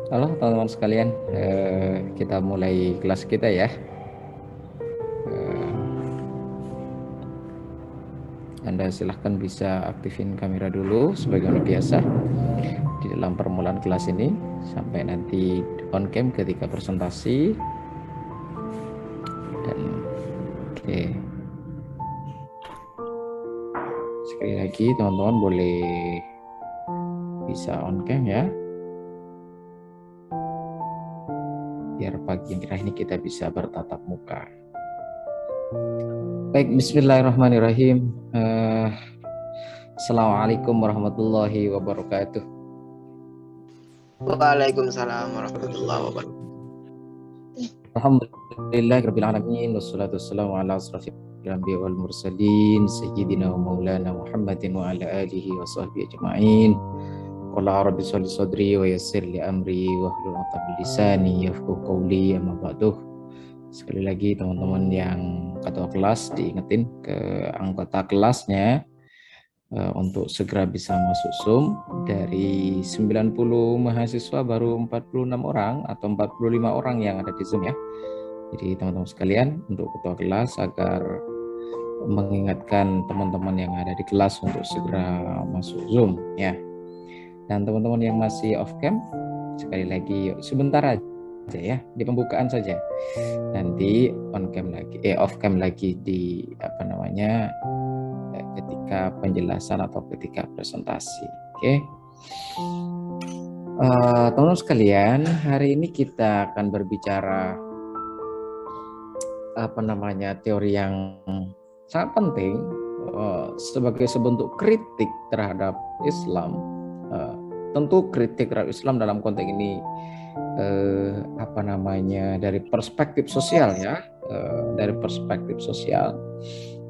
Halo teman-teman sekalian, kita mulai kelas kita ya. Anda silahkan bisa aktifin kamera dulu sebagaimana biasa di dalam permulaan kelas ini sampai nanti on cam ketika presentasi. Dan oke. Sekali lagi teman-teman boleh bisa on cam ya. Biar pagi yang cerah ini kita bisa bertatap muka. Baik, bismillahirrahmanirrahim. Assalamualaikum warahmatullahi wabarakatuh. Waalaikumsalam warahmatullahi wabarakatuh. Alhamdulillahirabbil alamin wassalatu wassalamu ala asrofil anbiya wal mursalin sayyidina wa maulana Muhammadin wa ala alihi wa sahbihi ajma'in. Qala rabbi sholli sadri wa yassir li amri wa hlul 'uqdatam min lisani yafqahu qawli, amma ba'du. Sekali lagi teman-teman yang ketua kelas diingetin ke anggota kelasnya untuk segera bisa masuk Zoom. Dari 90 mahasiswa baru 46 orang atau 45 orang yang ada di Zoom ya. Jadi teman-teman sekalian, untuk ketua kelas agar mengingatkan teman-teman yang ada di kelas untuk segera masuk Zoom ya. Dan teman-teman yang masih off cam, sekali lagi yuk, sebentar aja ya, di pembukaan saja. Nanti on cam lagi, off cam lagi di ketika penjelasan atau ketika presentasi. Oke. Teman-teman sekalian, hari ini kita akan berbicara teori yang sangat penting sebagai sebentuk kritik terhadap Islam. Tentu kritik terhadap Islam dalam konteks ini dari perspektif sosial ya, dari perspektif sosial.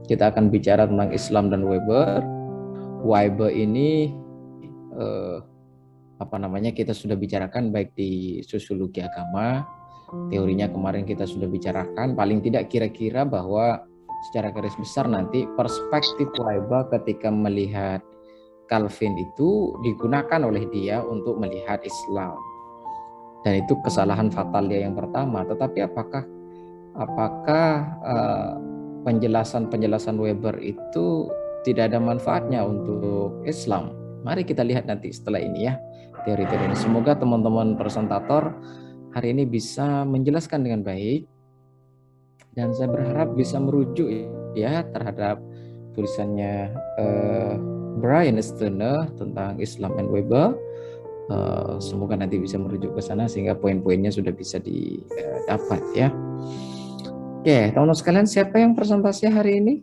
Kita akan bicara tentang Islam dan Weber. Weber ini kita sudah bicarakan baik di sosiologi agama, teorinya kemarin kita sudah bicarakan, paling tidak kira-kira bahwa secara garis besar nanti perspektif Weber ketika melihat Calvin itu digunakan oleh dia untuk melihat Islam. Dan itu kesalahan fatal dia yang pertama. Tetapi apakah penjelasan Weber itu tidak ada manfaatnya untuk Islam? Mari kita lihat nanti setelah ini ya, teori-teori ini. Semoga teman-teman presentator hari ini bisa menjelaskan dengan baik, dan saya berharap bisa merujuk ya terhadap tulisannya Brian Stirner tentang Islam and Weber. Semoga nanti bisa merujuk ke sana sehingga poin-poinnya sudah bisa didapat ya. Oke, teman-teman sekalian, siapa yang presentasi hari ini?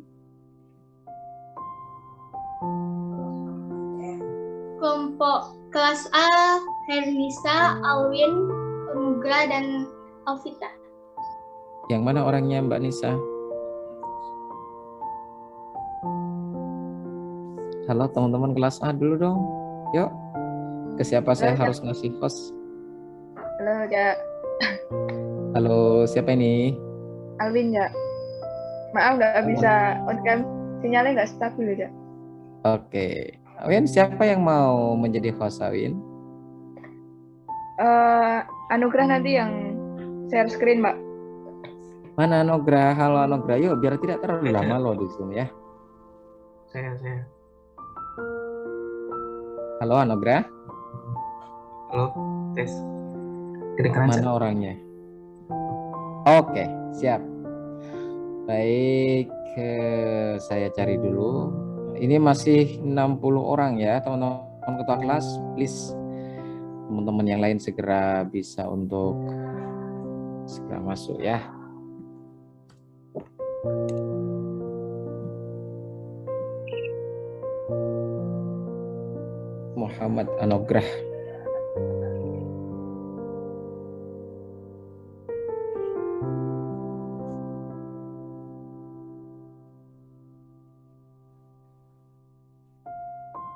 Kelompok kelas A, Hernisa, Alwin, Nugra, dan Alvita. Yang mana orangnya Mbak Nisa? Halo teman-teman kelas A dulu dong. Yuk. Ke siapa saya harus ngasih host? Halo, Kak. Halo, siapa ini? Alwin, Kak. Maaf nggak bisa on cam, sinyalnya nggak stabil ya, Kak. Oke. Win, siapa yang mau menjadi host, Win? Anugerah nanti yang share screen, Mbak. Mana Anugerah? Halo Anugerah, yuk biar tidak terlalu lama loh di Zoom ya. Saya. Halo Anugerah. Halo, tes. Kedengaran Mana orangnya? Oke, siap. Baik, saya cari dulu. Ini masih 60 orang ya, teman-teman ketua kelas. Please, teman-teman yang lain segera bisa untuk segera masuk ya. Muhammad Anugrah.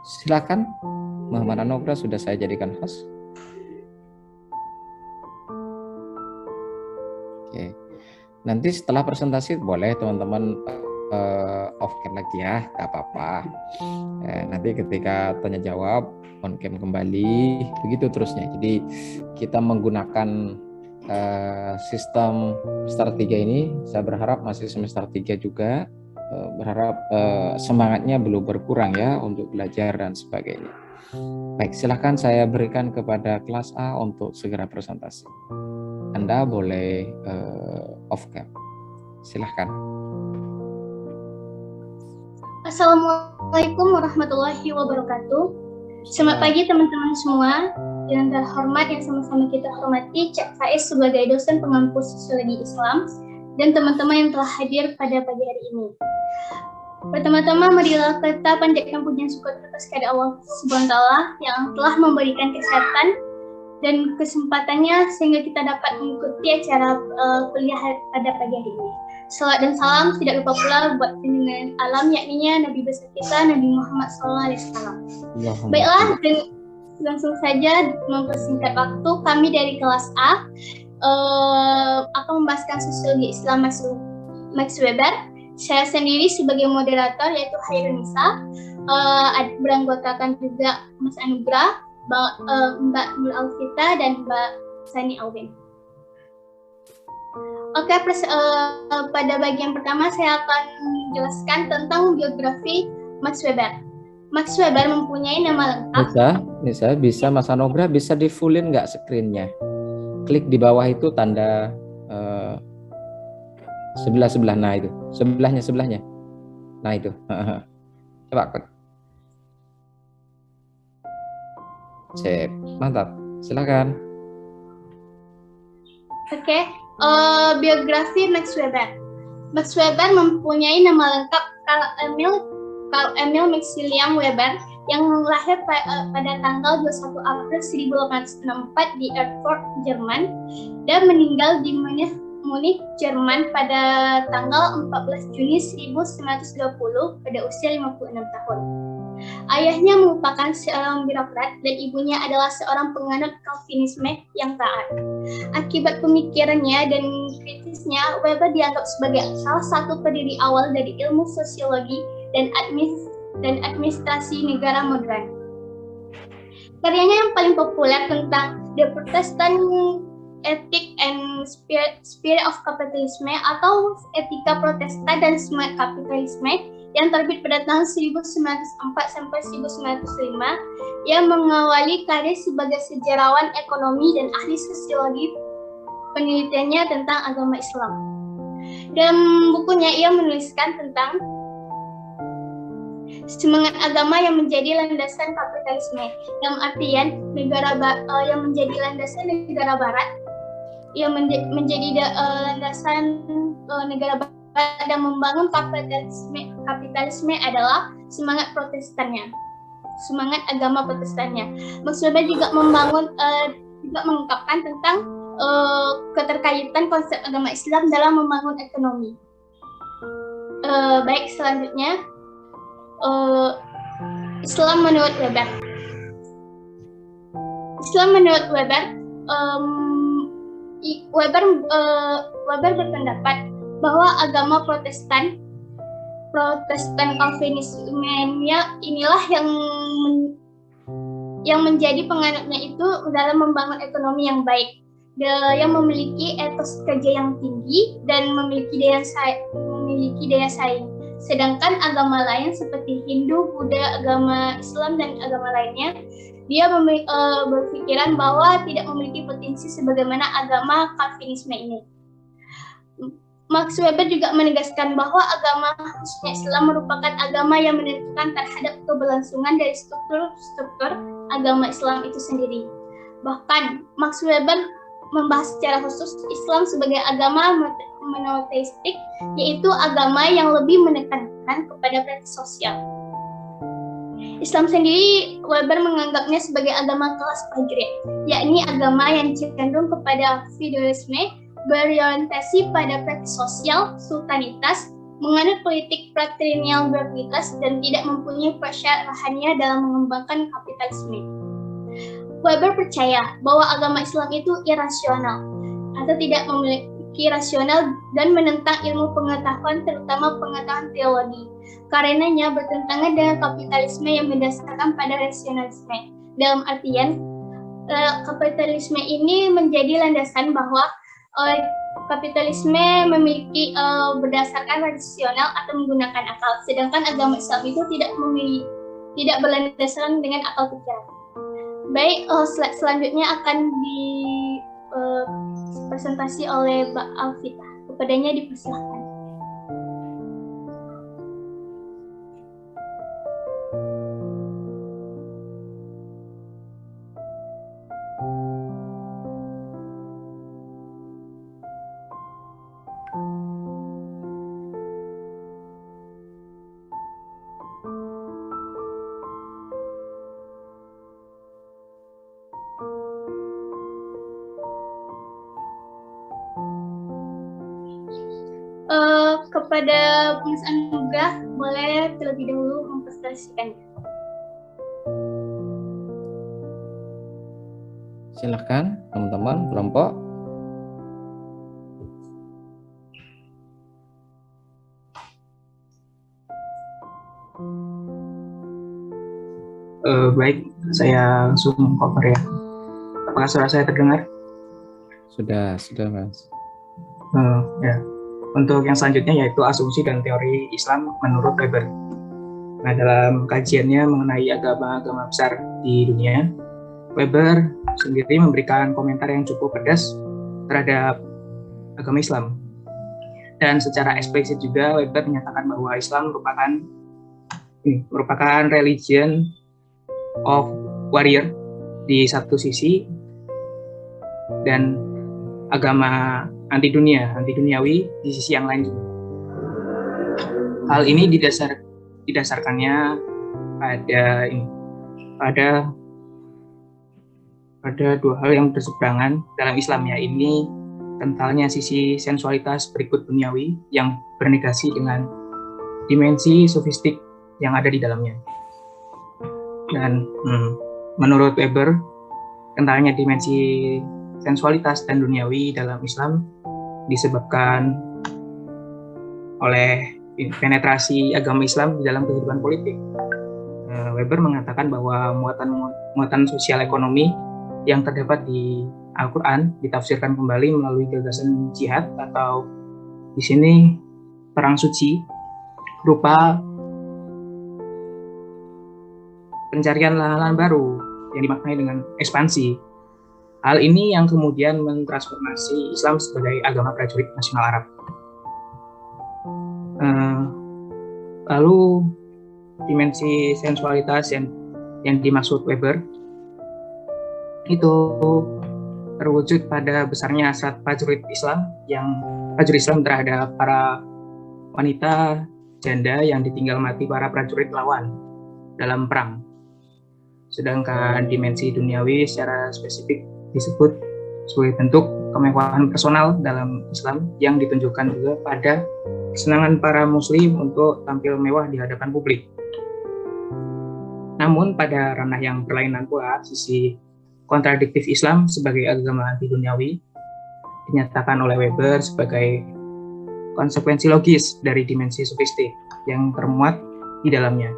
Silakan, Muhammad Anugrah sudah saya jadikan host. Oke. Nanti setelah presentasi boleh teman-teman off cam lagi ya, nggak apa-apa. Nanti ketika tanya jawab on cam kembali, begitu terusnya. Jadi kita menggunakan sistem semester 3 ini. Saya berharap masih semester 3 juga. Berharap semangatnya belum berkurang ya untuk belajar dan sebagainya. Baik, silahkan saya berikan kepada kelas A untuk segera presentasi. Anda boleh off cam. Silahkan. Assalamualaikum warahmatullahi wabarakatuh. Selamat pagi teman-teman semua. Yang terhormat yang sama-sama kita hormati Cak Faiz sebagai dosen pengampu sosiologi Islam dan teman-teman yang telah hadir pada pagi hari ini. Pertama-tama marilah kita panjatkan pujian syukur atas kepada Allah Subhanahu wa taala yang telah memberikan kesehatan dan kesempatannya sehingga kita dapat mengikuti acara kuliah pada pagi hari ini. Salawat dan salam tidak lupa pula buat junjungan alam yakninya Nabi besar kita Nabi Muhammad SAW. Baiklah, langsung saja mempersingkat waktu, kami dari kelas A akan membahaskan sosiologi Islam Max Weber. Saya sendiri sebagai moderator yaitu Hairunisa, beranggotakan juga Mas Anugrah, Mbak Nur Alvita, dan Mbak Sani Alwin. Oke, pada bagian pertama saya akan menjelaskan tentang biografi Max Weber. Max Weber mempunyai nama lengkap. Bisa Mas Anugrah bisa di fullin nggak screen-nya? Klik di bawah itu tanda sebelah, nah itu sebelahnya, nah itu coba klik. Sip, mantap. Silakan. Oke, biografi Max Weber. Max Weber mempunyai nama lengkap Carl Emil Maximilian Weber yang lahir pada tanggal 21 April 1864 di Erfurt, Jerman, dan meninggal di Munich, Jerman pada tanggal 14 Juni 1920 pada usia 56 tahun. Ayahnya merupakan seorang birokrat dan ibunya adalah seorang penganut Calvinisme yang taat. Akibat pemikirannya dan kritisnya, Weber dianggap sebagai salah satu pendiri awal dari ilmu sosiologi dan administrasi negara modern. Karyanya yang paling populer tentang The Protestant Ethic and Spirit of Capitalism atau Etika Protestan dan Semangat Kapitalisme yang terbit pada tahun 1904 sampai 1905, yang mengawali karir sebagai sejarawan ekonomi dan ahli sosiologi penelitiannya tentang agama Islam. Dalam bukunya ia menuliskan tentang semangat agama yang menjadi landasan kapitalisme, dalam artian yang menjadi landasan negara barat, yang menjadi landasan negara barat dan membangun kapitalisme adalah semangat Protestannya, semangat agama Protestannya. Max Weber juga mengungkapkan tentang keterkaitan konsep agama Islam dalam membangun ekonomi. Baik, selanjutnya Islam menurut Weber. Islam menurut Weber, Weber berpendapat bahwa agama Protestan Calvinisme-nya inilah yang menjadi penganutnya itu dalam membangun ekonomi yang baik, yang memiliki etos kerja yang tinggi dan memiliki daya saing. Sedangkan agama lain seperti Hindu, Buddha, agama Islam dan agama lainnya, dia berpikiran bahwa tidak memiliki potensi sebagaimana agama Calvinisme ini. Max Weber juga menegaskan bahwa agama khususnya Islam merupakan agama yang menentukan terhadap keberlangsungan dari struktur agama Islam itu sendiri. Bahkan Max Weber membahas secara khusus Islam sebagai agama monoteistik, yaitu agama yang lebih menekankan kepada praktik sosial. Islam sendiri Weber menganggapnya sebagai agama kelas prajurit, yakni agama yang cenderung kepada feudalisme, berorientasi pada praktik sosial, sultanitas, menganut politik patrilineal berkualitas, dan tidak mempunyai persyaratannya dalam mengembangkan kapitalisme. Weber percaya bahwa agama Islam itu irasional atau tidak memiliki rasional dan menentang ilmu pengetahuan, terutama pengetahuan teologi. Karenanya bertentangan dengan kapitalisme yang berdasarkan pada rasionalisme. Dalam artian, kapitalisme ini menjadi landasan bahwa kapitalisme memiliki berdasarkan rasional atau menggunakan akal, sedangkan agama Islam itu tidak berlandaskan dengan akal pikiran. Baik, slide selanjutnya akan dipresentasi oleh Mbak Alvita. Kepadanya dipersilakan. Kepada Mas Anugrah, boleh terlebih dahulu mempresentasikannya. Silakan teman-teman kelompok. Baik, saya langsung cover ya. Apakah suara saya terdengar? Sudah Mas. Ya. Untuk yang selanjutnya yaitu asumsi dan teori Islam menurut Weber. Nah, dalam kajiannya mengenai agama-agama besar di dunia, Weber sendiri memberikan komentar yang cukup pedas terhadap agama Islam. Dan secara eksplisit juga Weber menyatakan bahwa Islam merupakan religion of warrior di satu sisi, dan agama anti duniawi di sisi yang lain juga. Hal ini didasarkannya pada dua hal yang berseberangan dalam Islam, ini kentalnya sisi sensualitas berikut duniawi yang bernegasi dengan dimensi sofistik yang ada di dalamnya. Dan menurut Weber, kentalnya dimensi sensualitas dan duniawi dalam Islam disebabkan oleh penetrasi agama Islam di dalam kehidupan politik. Weber mengatakan bahwa muatan sosial ekonomi yang terdapat di Al-Quran ditafsirkan kembali melalui gagasan jihad atau di sini perang suci, berupa pencarian lahan-lahan baru yang dimaknai dengan ekspansi. Hal ini yang kemudian mentransformasi Islam sebagai agama prajurit nasional Arab. Lalu dimensi sensualitas yang dimaksud Weber itu terwujud pada besarnya hasrat prajurit Islam terhadap para wanita janda yang ditinggal mati para prajurit lawan dalam perang. Sedangkan dimensi duniawi secara spesifik disebut sebagai bentuk kemewahan personal dalam Islam yang ditunjukkan juga pada kesenangan para muslim untuk tampil mewah di hadapan publik. Namun pada ranah yang berlainan pula, sisi kontradiktif Islam sebagai agama anti duniawi dinyatakan oleh Weber sebagai konsekuensi logis dari dimensi sofistik yang termuat di dalamnya.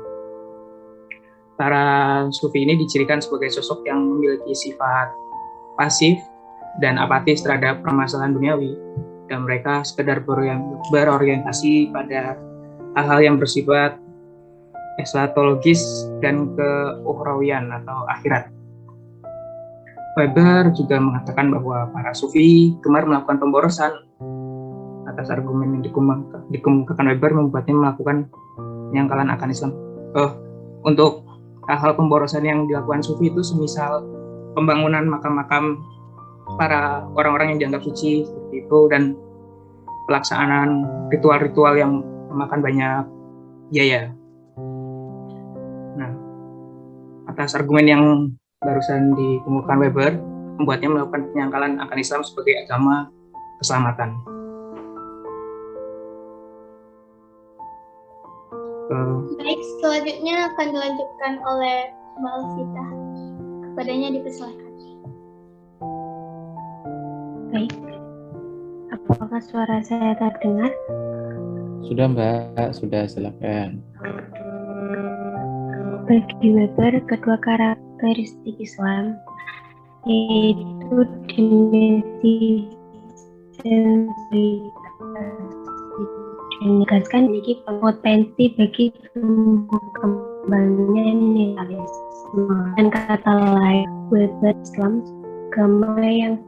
Para sufi ini dicirikan sebagai sosok yang memiliki sifat pasif dan apatis terhadap permasalahan duniawi, dan mereka sekedar berorientasi pada hal-hal yang bersifat eskatologis dan keukhrawian atau akhirat. Weber juga mengatakan bahwa para sufi gemar melakukan pemborosan. Atas argumen yang dikemukakan Weber membuatnya melakukan penyangkalan akan Islam. Untuk hal-hal pemborosan yang dilakukan sufi itu semisal pembangunan makam-makam para orang-orang yang dianggap suci seperti itu, dan pelaksanaan ritual-ritual yang memakan banyak biaya. Nah, atas argumen yang barusan dikemukakan Weber membuatnya melakukan penyangkalan akan Islam sebagai agama keselamatan. Baik, selanjutnya akan dilanjutkan oleh Mbak Alvita. Kepadanya dipersilakan. Baik, apakah suara saya terdengar? Sudah Mbak, sudah, silakan. Bagi Weber, kedua karakteristik Islam yaitu dimensi sensibilitas ditegaskan memiliki potensi bagi kembangnya nihilisme. Dan kata lain, Weber Islam agama yang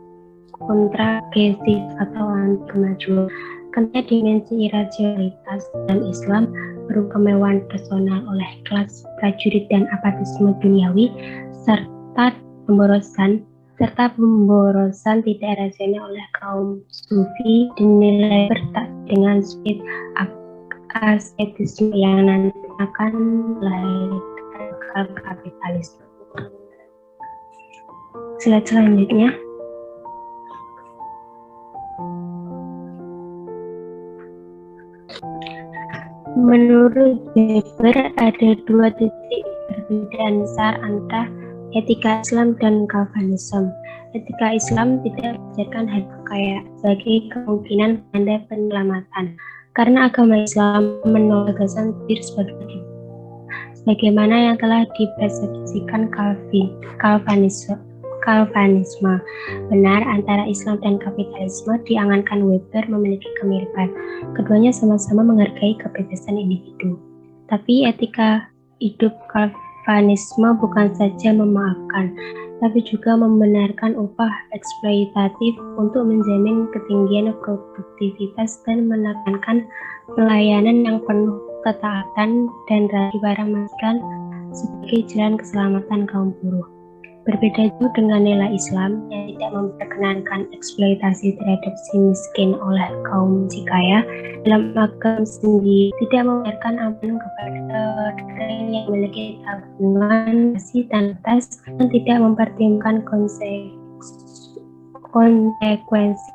kontragesif atau anti kemajuan. Karena dimensi irasionalitas dalam Islam berupa kemewahan personal oleh kelas prajurit dan apatisme duniawi serta pemborosan tidak rasional oleh kaum sufi dinilai bertak dengan spirit asketisme yang nanti akan melahirkan kapitalisme. Slide selanjutnya. Menurut Weber, ada dua titik perbedaan besar antara etika Islam dan Calvinisme. Etika Islam tidak mengajarkan harta kaya sebagai kemungkinan tanda penyelamatan, karena agama Islam menolak gagasan bir sebagai sebagaimana yang telah dipersepsikan Calvinisme. Benar, antara Islam dan kapitalisme diangankan Weber memiliki kemiripan. Keduanya sama-sama menghargai kebebasan individu. Tapi etika hidup Calvinisme bukan saja memaafkan, tapi juga membenarkan upah eksploitatif untuk menjamin ketinggian produktivitas dan menekankan pelayanan yang penuh ketaatan dan barang majikan sebagai jalan keselamatan kaum buruh. Berbeda jauh dengan nilai Islam yang tidak memperkenankan eksploitasi terhadap si miskin oleh kaum si kaya, dalam agama sendiri tidak membiarkan aman kepada orang yang memiliki tabungan masih dan atas dan tidak mempertimbangkan konsekuensi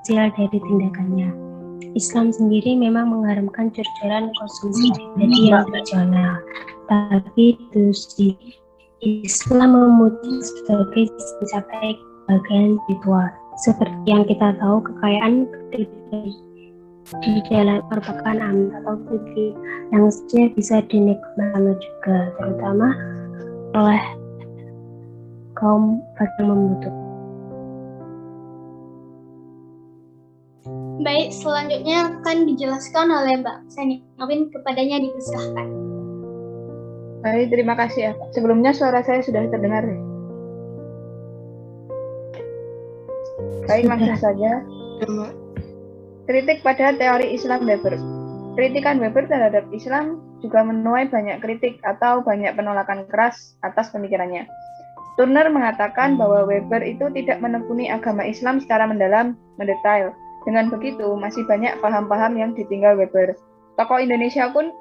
dari tindakannya. Islam sendiri memang mengharamkan jor-joran konsumsi pribadi yang tradisional, tapi itu Islam memuji sebagai mencapai bagian ritual. Seperti yang kita tahu, kekayaan di dalam merupakan amanat atau bukti yang sebenarnya bisa dinikmati juga, terutama oleh kaum yang membutuhkan. Baik, selanjutnya akan dijelaskan oleh Mbak Sani Awin, kepadanya dipersilahkan. Baik, terima kasih ya. Sebelumnya suara saya sudah terdengar. Baik, langsung saja. Kritik pada teori Islam Weber. Kritikan Weber terhadap Islam juga menuai banyak kritik atau banyak penolakan keras atas pemikirannya. Turner mengatakan bahwa Weber itu tidak menekuni agama Islam secara mendalam, mendetail. Dengan begitu, masih banyak paham-paham yang ditinggal Weber. Tokoh Indonesia pun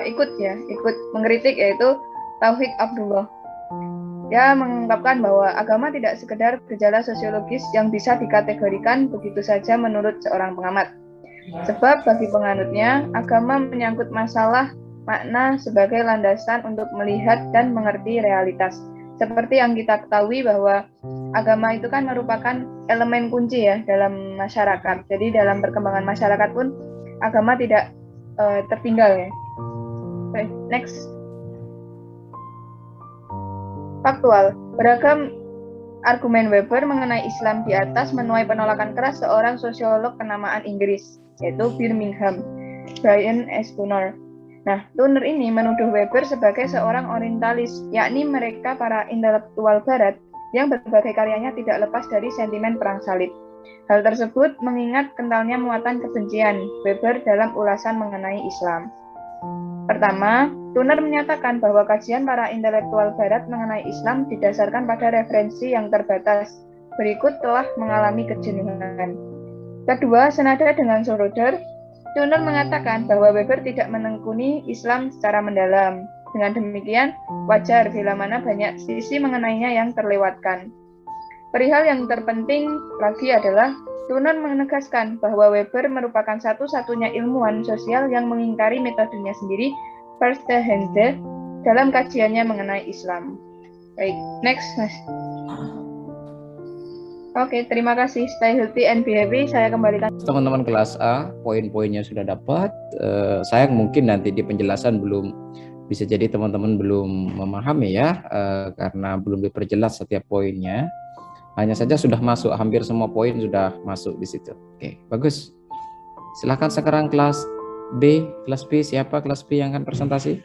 ikut mengkritik, yaitu Taufiq Abdullah. Dia mengungkapkan bahwa agama tidak sekedar gejala sosiologis yang bisa dikategorikan begitu saja menurut seorang pengamat. Sebab bagi penganutnya, agama menyangkut masalah makna sebagai landasan untuk melihat dan mengerti realitas. Seperti yang kita ketahui bahwa agama itu kan merupakan elemen kunci ya dalam masyarakat. Jadi dalam perkembangan masyarakat pun agama tidak tertinggal ya. Okay, next. Faktual. Beragam argumen Weber mengenai Islam di atas menuai penolakan keras seorang sosiolog kenamaan Inggris, yaitu Birmingham, Brian S. Turner. Nah, Turner ini menuduh Weber sebagai seorang orientalis, yakni mereka para intelektual barat yang berbagai karyanya tidak lepas dari sentimen perang salib. Hal tersebut mengingat kentalnya muatan kebencian Weber dalam ulasan mengenai Islam. Pertama, Turner menyatakan bahwa kajian para intelektual barat mengenai Islam didasarkan pada referensi yang terbatas, berikut telah mengalami kejenuhan. Kedua, senada dengan Schroeder, Turner mengatakan bahwa Weber tidak menekuni Islam secara mendalam. Dengan demikian, wajar bila mana banyak sisi mengenainya yang terlewatkan. Perihal yang terpenting lagi adalah Turner menegaskan bahwa Weber merupakan satu-satunya ilmuwan sosial yang mengingkari metodenya sendiri, Verstehende, dalam kajiannya mengenai Islam. Baik, next, Mas. Oke, terima kasih. Stay healthy and be happy. Saya kembalikan. Teman-teman kelas A, poin-poinnya sudah dapat. Sayang mungkin nanti di penjelasan belum, bisa jadi teman-teman belum memahami ya, karena belum diperjelas setiap poinnya. Hanya saja sudah masuk, hampir semua poin sudah masuk di situ. Oke, bagus. Silahkan sekarang kelas B. Kelas B, siapa kelas B yang akan presentasi?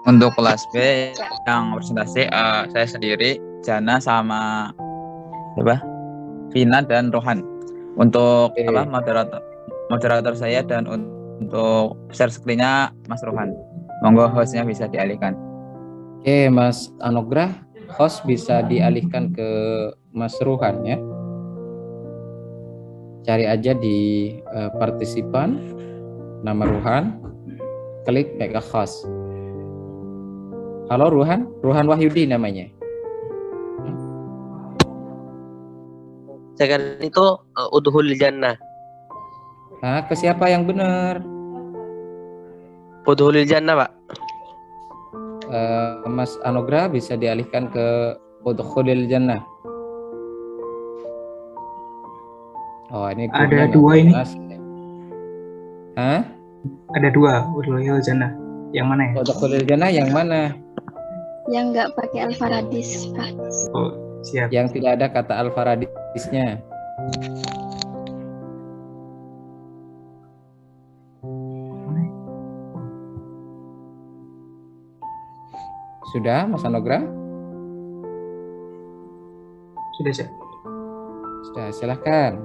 Untuk kelas B yang presentasi saya sendiri, Jana sama siapa? Vina dan Rohan. Untuk moderator saya dan untuk share screen-nya Mas Rohan. Monggo hostnya bisa dialihkan. Oke, Mas Anugrah, host bisa dialihkan ke Mas Rohan ya. Cari aja di partisipan nama Rohan, klik make a host. Halo Rohan Wahyudi namanya. Saya kan itu udhul jannah. Ke siapa yang benar? Udhul jannah, Pak. Mas Anugrah bisa dialihkan ke udkhulil jannah. Oh, ini ada dua ini. Hah? Ada dua, udkhulil jannah. Yang mana ya? Udkhulil jannah yang mana? Yang nggak pakai al-faradis, Pak. Oh, siap. Yang tidak ada kata al-faradisnya. Sudah, Mas Anugrah? Sudah, Cak. Sudah, silahkan.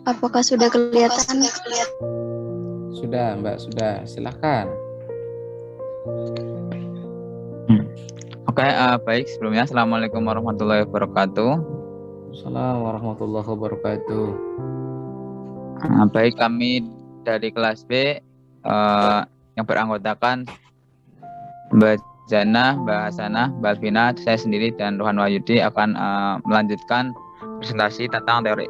Apakah sudah kelihatan? Sudah, Mbak, sudah. Silahkan. Oke, baik. Sebelumnya, Assalamualaikum warahmatullahi wabarakatuh. Assalamualaikum warahmatullahi wabarakatuh. Baik, kami dari kelas B yang beranggotakan Mbak Jana, Mbak Hasanah, Mbak Alvina, saya sendiri, dan Rohan Wahyudi akan melanjutkan presentasi tentang teori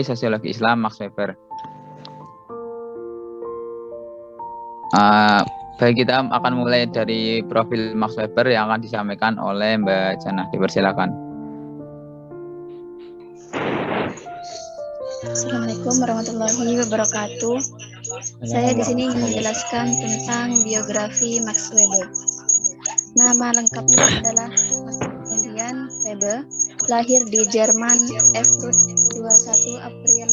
sosiologi Islam Max Weber. Baik, kita akan mulai dari profil Max Weber yang akan disampaikan oleh Mbak Jana. Dipersilakan. Assalamualaikum warahmatullahi wabarakatuh. Saya di sini ingin menjelaskan tentang biografi Max Weber. Nama lengkapnya adalah Maximilian Weber, lahir di Jerman, Erfurt 21 April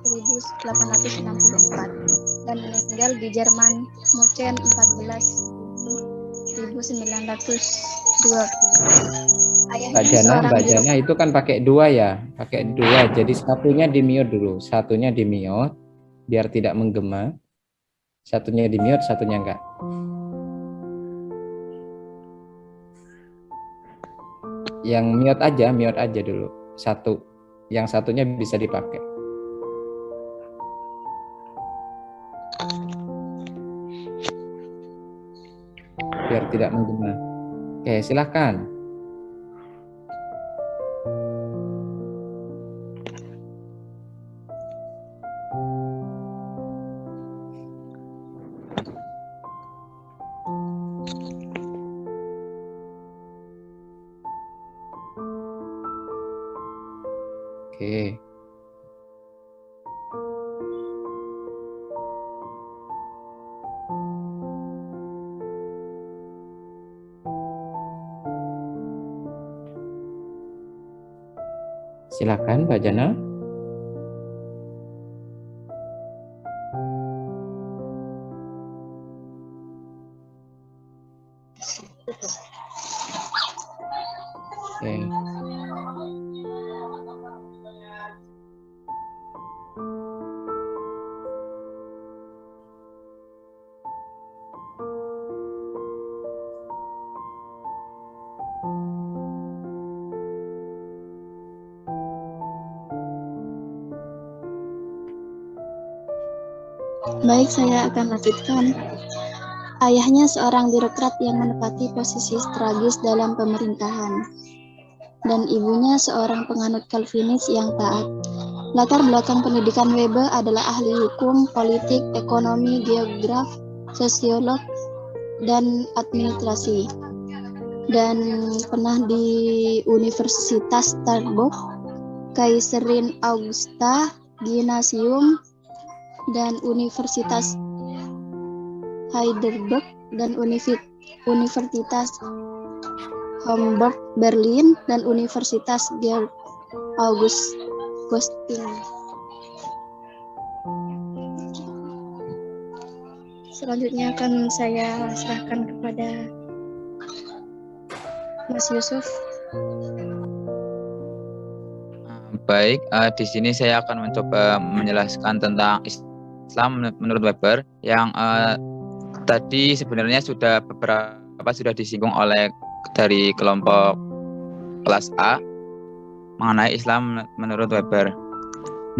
1864 dan meninggal di Jerman, Munchen 14 1920. Mbak Jana itu kan pakai dua ya, pakai dua. Jadi satunya di mute dulu, satunya di mute biar tidak menggema. Satunya di mute, satunya enggak. Yang mute aja dulu. Satu, yang satunya bisa dipakai. Biar tidak menggema. Oke, silahkan. Oke. Silakan Mbak Jana. Oke. Baik, saya akan lanjutkan. Ayahnya seorang birokrat yang menempati posisi strategis dalam pemerintahan, dan ibunya seorang penganut Calvinis yang taat. Latar belakang pendidikan Weber adalah ahli hukum, politik, ekonomi, geograf, sosiolog, dan administrasi. Dan pernah di Universitas Starbuck, Kaiserin Augusta Gymnasium, dan Universitas Heidelberg dan Universitas Hamburg Berlin dan Universitas Georg August Göttingen. Selanjutnya akan saya serahkan kepada Mas Yusuf. Baik, di sini saya akan mencoba menjelaskan tentang Islam menurut Weber yang tadi sebenarnya sudah disinggung oleh dari kelompok kelas A mengenai Islam menurut Weber.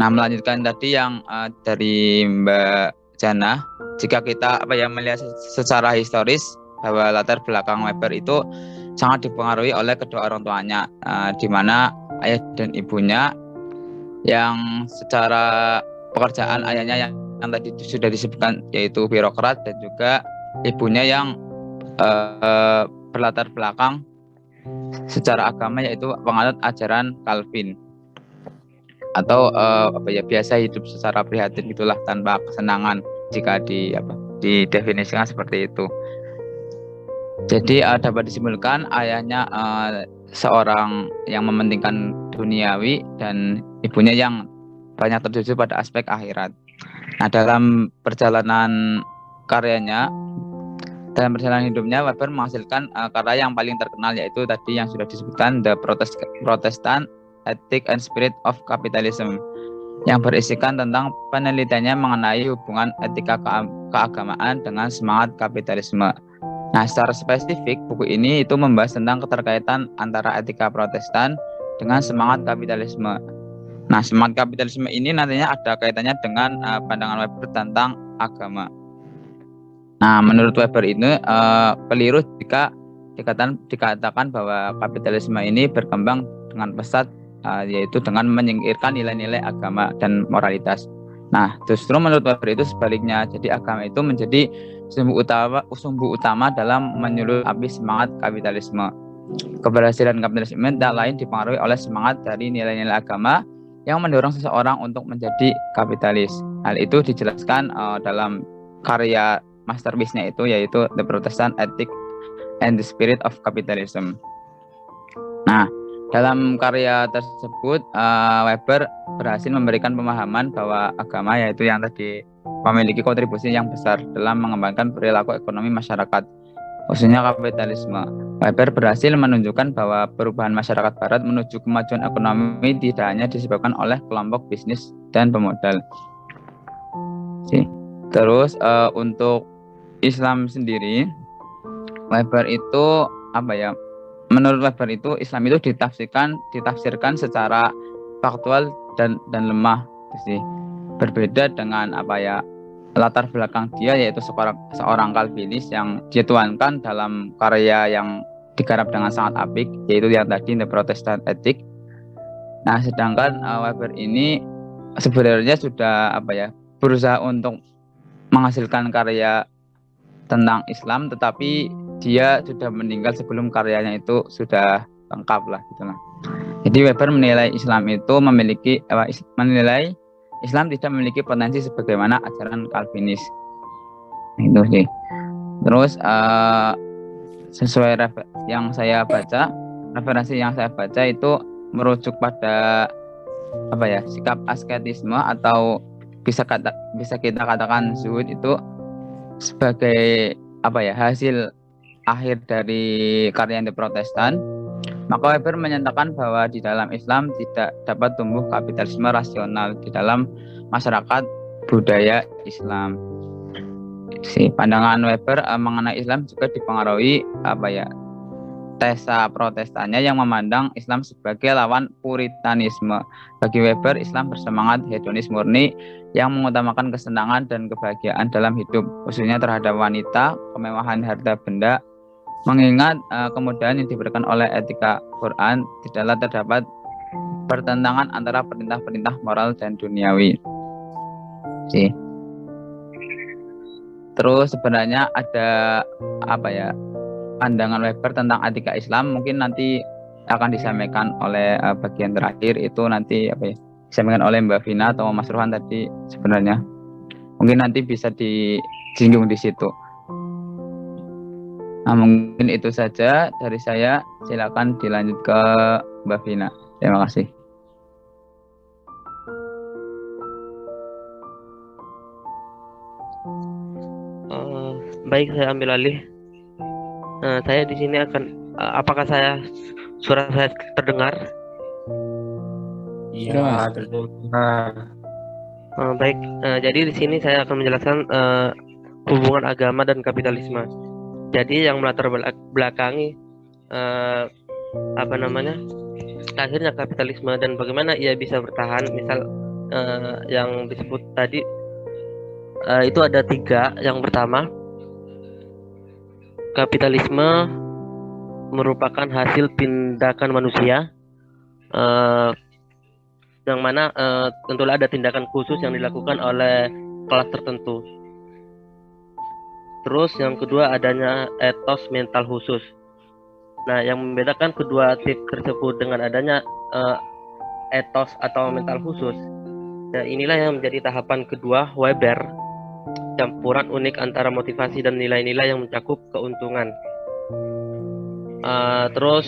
Nah, melanjutkan tadi yang dari Mbak Jana, jika kita melihat secara historis bahwa latar belakang Weber itu sangat dipengaruhi oleh kedua orang tuanya, di mana ayah dan ibunya yang secara pekerjaan ayahnya yang tadi sudah disebutkan yaitu birokrat, dan juga ibunya yang berlatar belakang secara agama yaitu penganut ajaran Calvin atau biasa hidup secara prihatin itulah, tanpa kesenangan jika didefinisikan seperti itu. Jadi dapat disimpulkan ayahnya seorang yang mementingkan duniawi dan ibunya yang banyak tertuju pada aspek akhirat. Nah, dalam perjalanan hidupnya, Weber menghasilkan karya yang paling terkenal yaitu tadi yang sudah disebutkan, The Protestant Ethic and Spirit of Capitalism. yang berisikan tentang penelitiannya mengenai hubungan etika keagamaan dengan semangat kapitalisme. Nah, secara spesifik, buku ini itu membahas tentang keterkaitan antara etika Protestan dengan semangat kapitalisme. Nah, semangat kapitalisme ini nantinya ada kaitannya dengan pandangan Weber tentang agama. Nah, menurut Weber ini keliru jika dikatakan bahwa kapitalisme ini berkembang dengan pesat, yaitu dengan menyingkirkan nilai-nilai agama dan moralitas. Nah, justru menurut Weber itu sebaliknya. Jadi agama itu menjadi sumbu utama dalam menyuluh api semangat kapitalisme. Keberhasilan kapitalisme tak lain dipengaruhi oleh semangat dari nilai-nilai agama yang mendorong seseorang untuk menjadi kapitalis. Hal itu dijelaskan dalam karya masterpiece-nya itu, yaitu The Protestant Ethic and the Spirit of Capitalism. Nah, dalam karya tersebut Weber berhasil memberikan pemahaman bahwa agama, yaitu yang tadi, memiliki kontribusi yang besar dalam mengembangkan perilaku ekonomi masyarakat, khususnya kapitalisme. Weber berhasil menunjukkan bahwa perubahan masyarakat Barat menuju kemajuan ekonomi tidak hanya disebabkan oleh kelompok bisnis dan pemodal. Terus untuk Islam sendiri, Weber itu menurut Weber itu Islam itu ditafsirkan secara faktual dan lemah, berbeda dengan latar belakang dia, yaitu seorang Calvinis yang dituangkan dalam karya yang digarap dengan sangat apik, yaitu yang tadi The Protestant Ethic. Nah, sedangkan Weber ini sebenarnya sudah berusaha untuk menghasilkan karya tentang Islam, tetapi dia sudah meninggal sebelum karyanya itu sudah lengkap lah, gitulah. Jadi Weber menilai Islam tidak memiliki potensi sebagaimana ajaran Calvinis. Itu sih. Terus sesuai referensi yang saya baca itu merujuk pada sikap asketisme, atau bisa kita katakan zuhud itu sebagai hasil akhir dari karya The Protestant. Maka Weber menyatakan bahwa di dalam Islam tidak dapat tumbuh kapitalisme rasional di dalam masyarakat budaya Islam. Pandangan Weber mengenai Islam juga dipengaruhi tesa Protestannya yang memandang Islam sebagai lawan Puritanisme. Bagi Weber, Islam bersemangat hedonis murni yang mengutamakan kesenangan dan kebahagiaan dalam hidup, khususnya terhadap wanita, kemewahan harta benda. Mengingat kemudahan yang diberikan oleh etika Quran, tidaklah terdapat pertentangan antara perintah-perintah moral dan duniawi. Terus sebenarnya ada pandangan Weber tentang etika Islam, mungkin nanti akan disampaikan oleh bagian terakhir, itu nanti disampaikan oleh Mbak Vina atau Mas Rohan tadi. Sebenarnya mungkin nanti bisa disinggung di situ. Nah, mungkin itu saja dari saya. Silakan dilanjut ke Mbak Vina. Terima kasih. Baik, saya ambil alih. Saya di sini akan, apakah suara saya terdengar? Iya, terdengar. Baik, jadi di sini saya akan menjelaskan hubungan agama dan kapitalisme. Jadi yang melatar belakangi akhirnya kapitalisme dan bagaimana ia bisa bertahan. Misal yang disebut tadi itu ada 3. Yang pertama, kapitalisme merupakan hasil tindakan manusia, yang mana tentulah ada tindakan khusus yang dilakukan oleh kelas tertentu. Terus yang kedua, adanya etos mental khusus. Nah, yang membedakan kedua tip tersebut dengan adanya etos atau mental khusus, nah inilah yang menjadi tahapan kedua Weber, campuran unik antara motivasi dan nilai-nilai yang mencakup keuntungan. Terus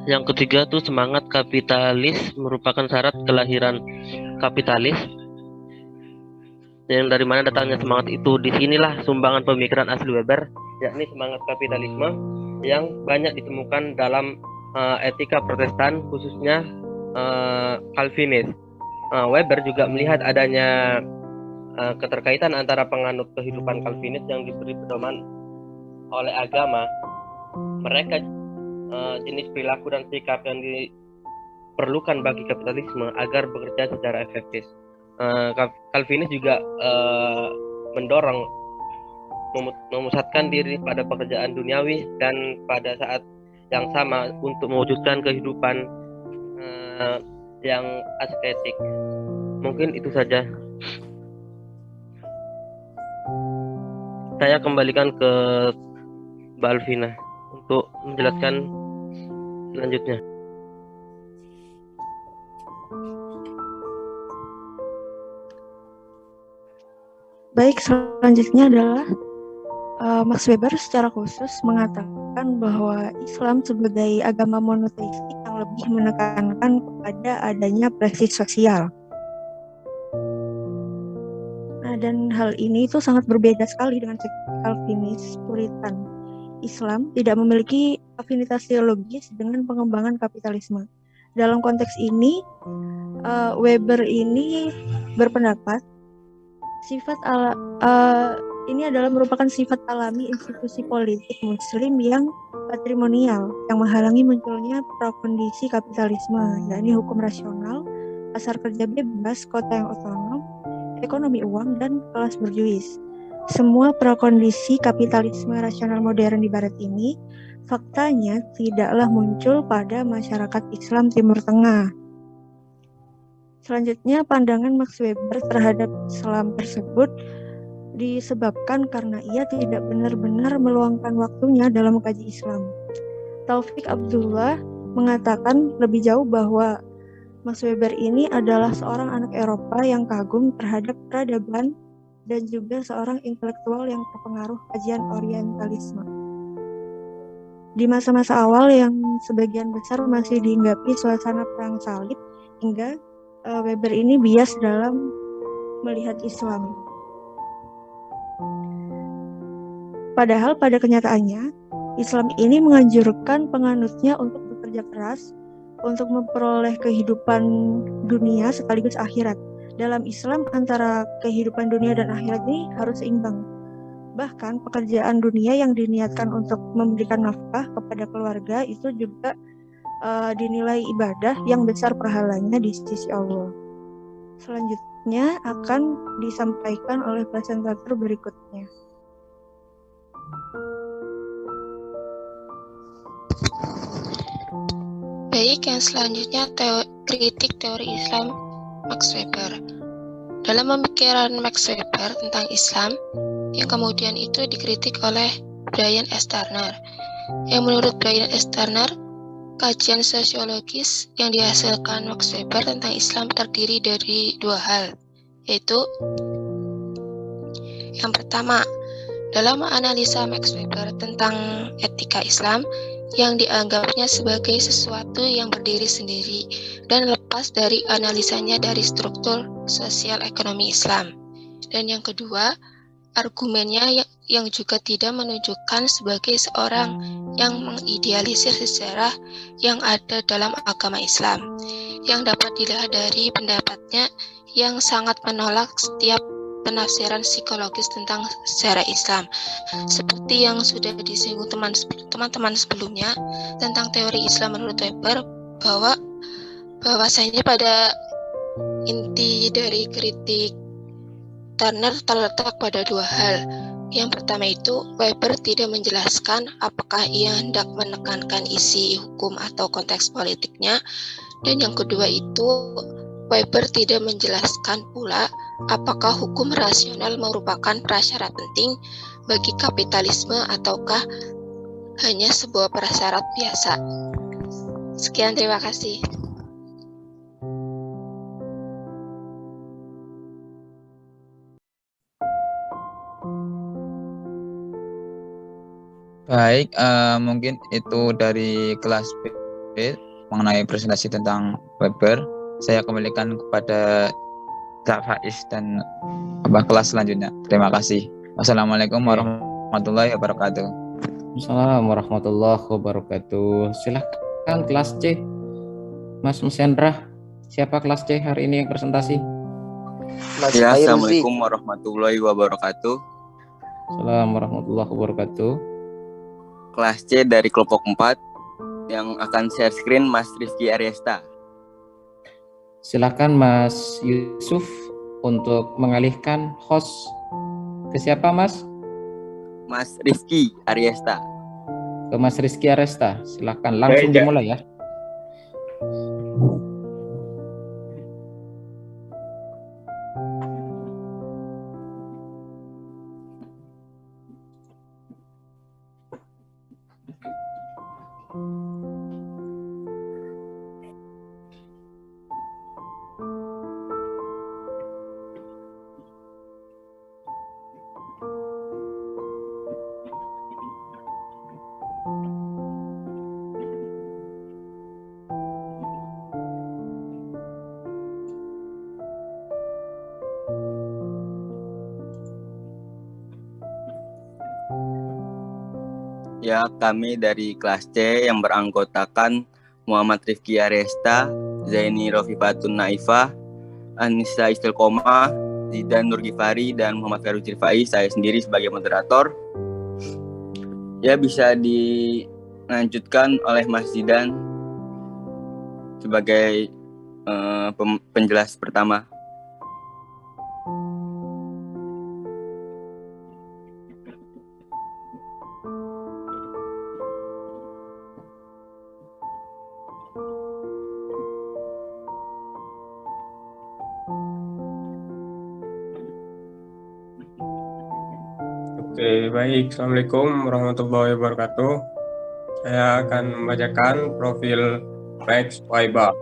yang ketiga tuh semangat kapitalis merupakan syarat kelahiran kapitalis. Yang dari mana datangnya semangat itu? Disinilah sumbangan pemikiran asli Weber, yakni semangat kapitalisme yang banyak ditemukan dalam etika Protestan, khususnya Calvinis. Weber juga melihat adanya keterkaitan antara penganut kehidupan Calvinis yang diberi pedoman oleh agama. Mereka jenis perilaku dan sikap yang diperlukan bagi kapitalisme agar bekerja secara efektif. Calvinis juga mendorong memusatkan diri pada pekerjaan duniawi dan pada saat yang sama untuk mewujudkan kehidupan yang asketik. Mungkin itu saja. Saya kembalikan ke Mbak Alvina untuk menjelaskan selanjutnya. Baik, selanjutnya adalah Max Weber secara khusus mengatakan bahwa Islam sebagai agama monoteistik yang lebih menekankan kepada adanya prestis sosial. Nah, dan hal ini itu sangat berbeda sekali dengan Calvinis Puritan. Islam tidak memiliki afinitas teologis dengan pengembangan kapitalisme. Dalam konteks ini, Weber ini berpendapat ini adalah merupakan sifat alami institusi politik Muslim yang patrimonial yang menghalangi munculnya prakondisi kapitalisme, yakni hukum rasional, pasar kerja bebas, kota yang otonom, ekonomi uang, dan kelas berjuis. Semua prakondisi kapitalisme rasional modern di Barat ini faktanya tidaklah muncul pada masyarakat Islam Timur Tengah. Selanjutnya, pandangan Max Weber terhadap Islam tersebut disebabkan karena ia tidak benar-benar meluangkan waktunya dalam mengkaji Islam. Taufik Abdullah mengatakan lebih jauh bahwa Max Weber ini adalah seorang anak Eropa yang kagum terhadap peradaban dan juga seorang intelektual yang terpengaruh kajian orientalisme. Di masa-masa awal yang sebagian besar masih dihinggapi suasana perang salib, hingga Weber ini bias dalam melihat Islam. Padahal pada kenyataannya, Islam ini menganjurkan penganutnya untuk bekerja keras untuk memperoleh kehidupan dunia sekaligus akhirat. Dalam Islam, antara kehidupan dunia dan akhirat ini harus seimbang. Bahkan pekerjaan dunia yang diniatkan untuk memberikan nafkah kepada keluarga itu juga dinilai ibadah yang besar pahalanya di sisi Allah. Selanjutnya akan disampaikan oleh presentator berikutnya. Baik, yang selanjutnya kritik teori Islam Max Weber. Dalam pemikiran Max Weber tentang Islam, yang kemudian itu dikritik oleh Brian S. Turner. Yang menurut Brian S. Turner, kajian sosiologis yang dihasilkan Max Weber tentang Islam terdiri dari dua hal, yaitu yang pertama, dalam analisa Max Weber tentang etika Islam yang dianggapnya sebagai sesuatu yang berdiri sendiri dan lepas dari analisanya dari struktur sosial ekonomi Islam. Dan yang kedua, argumennya yang juga tidak menunjukkan sebagai seorang yang mengidealisir sejarah yang ada dalam agama Islam, yang dapat dilihat dari pendapatnya yang sangat menolak setiap penafsiran psikologis tentang sejarah Islam, seperti yang sudah disinggung teman-teman sebelumnya tentang teori Islam menurut Weber, bahwasanya pada inti dari kritik Turner terletak pada dua hal. Yang pertama itu, Weber tidak menjelaskan apakah ia hendak menekankan isi hukum atau konteks politiknya, dan yang kedua itu, Weber tidak menjelaskan pula apakah hukum rasional merupakan prasyarat penting bagi kapitalisme ataukah hanya sebuah prasyarat biasa. Sekian, terima kasih. Baik, mungkin itu dari kelas B mengenai presentasi tentang Weber. Saya kembalikan kepada Kak Faiz dan kelas selanjutnya. Terima kasih. Wassalamualaikum warahmatullahi wabarakatuh. Assalamualaikum warahmatullahi wabarakatuh. Silakan kelas C, Mas Musendra. Siapa kelas C hari ini yang presentasi? Ya, Assalamualaikum warahmatullahi wabarakatuh. Assalamualaikum warahmatullahi wabarakatuh. Kelas C dari kelompok 4 yang akan share screen Mas Rifki Aryesta. Silakan Mas Yusuf untuk mengalihkan host ke siapa, Mas? Mas Rifki Aryesta. Ke Mas Rizky Aryesta. Silakan langsung dimulai ya. Ya, kami dari kelas C yang beranggotakan Muhammad Rifki Aryesta, Zaini Rofifatun Naifah, Anissa Istilqomah, Zidan Nurgifari, dan Muhammad Farul Cirfai. Saya sendiri sebagai moderator. Ya, bisa dilanjutkan oleh Mas Zidan sebagai penjelas pertama. Oke, baik. Assalamualaikum warahmatullahi wabarakatuh. Saya akan membacakan profil Max Weber.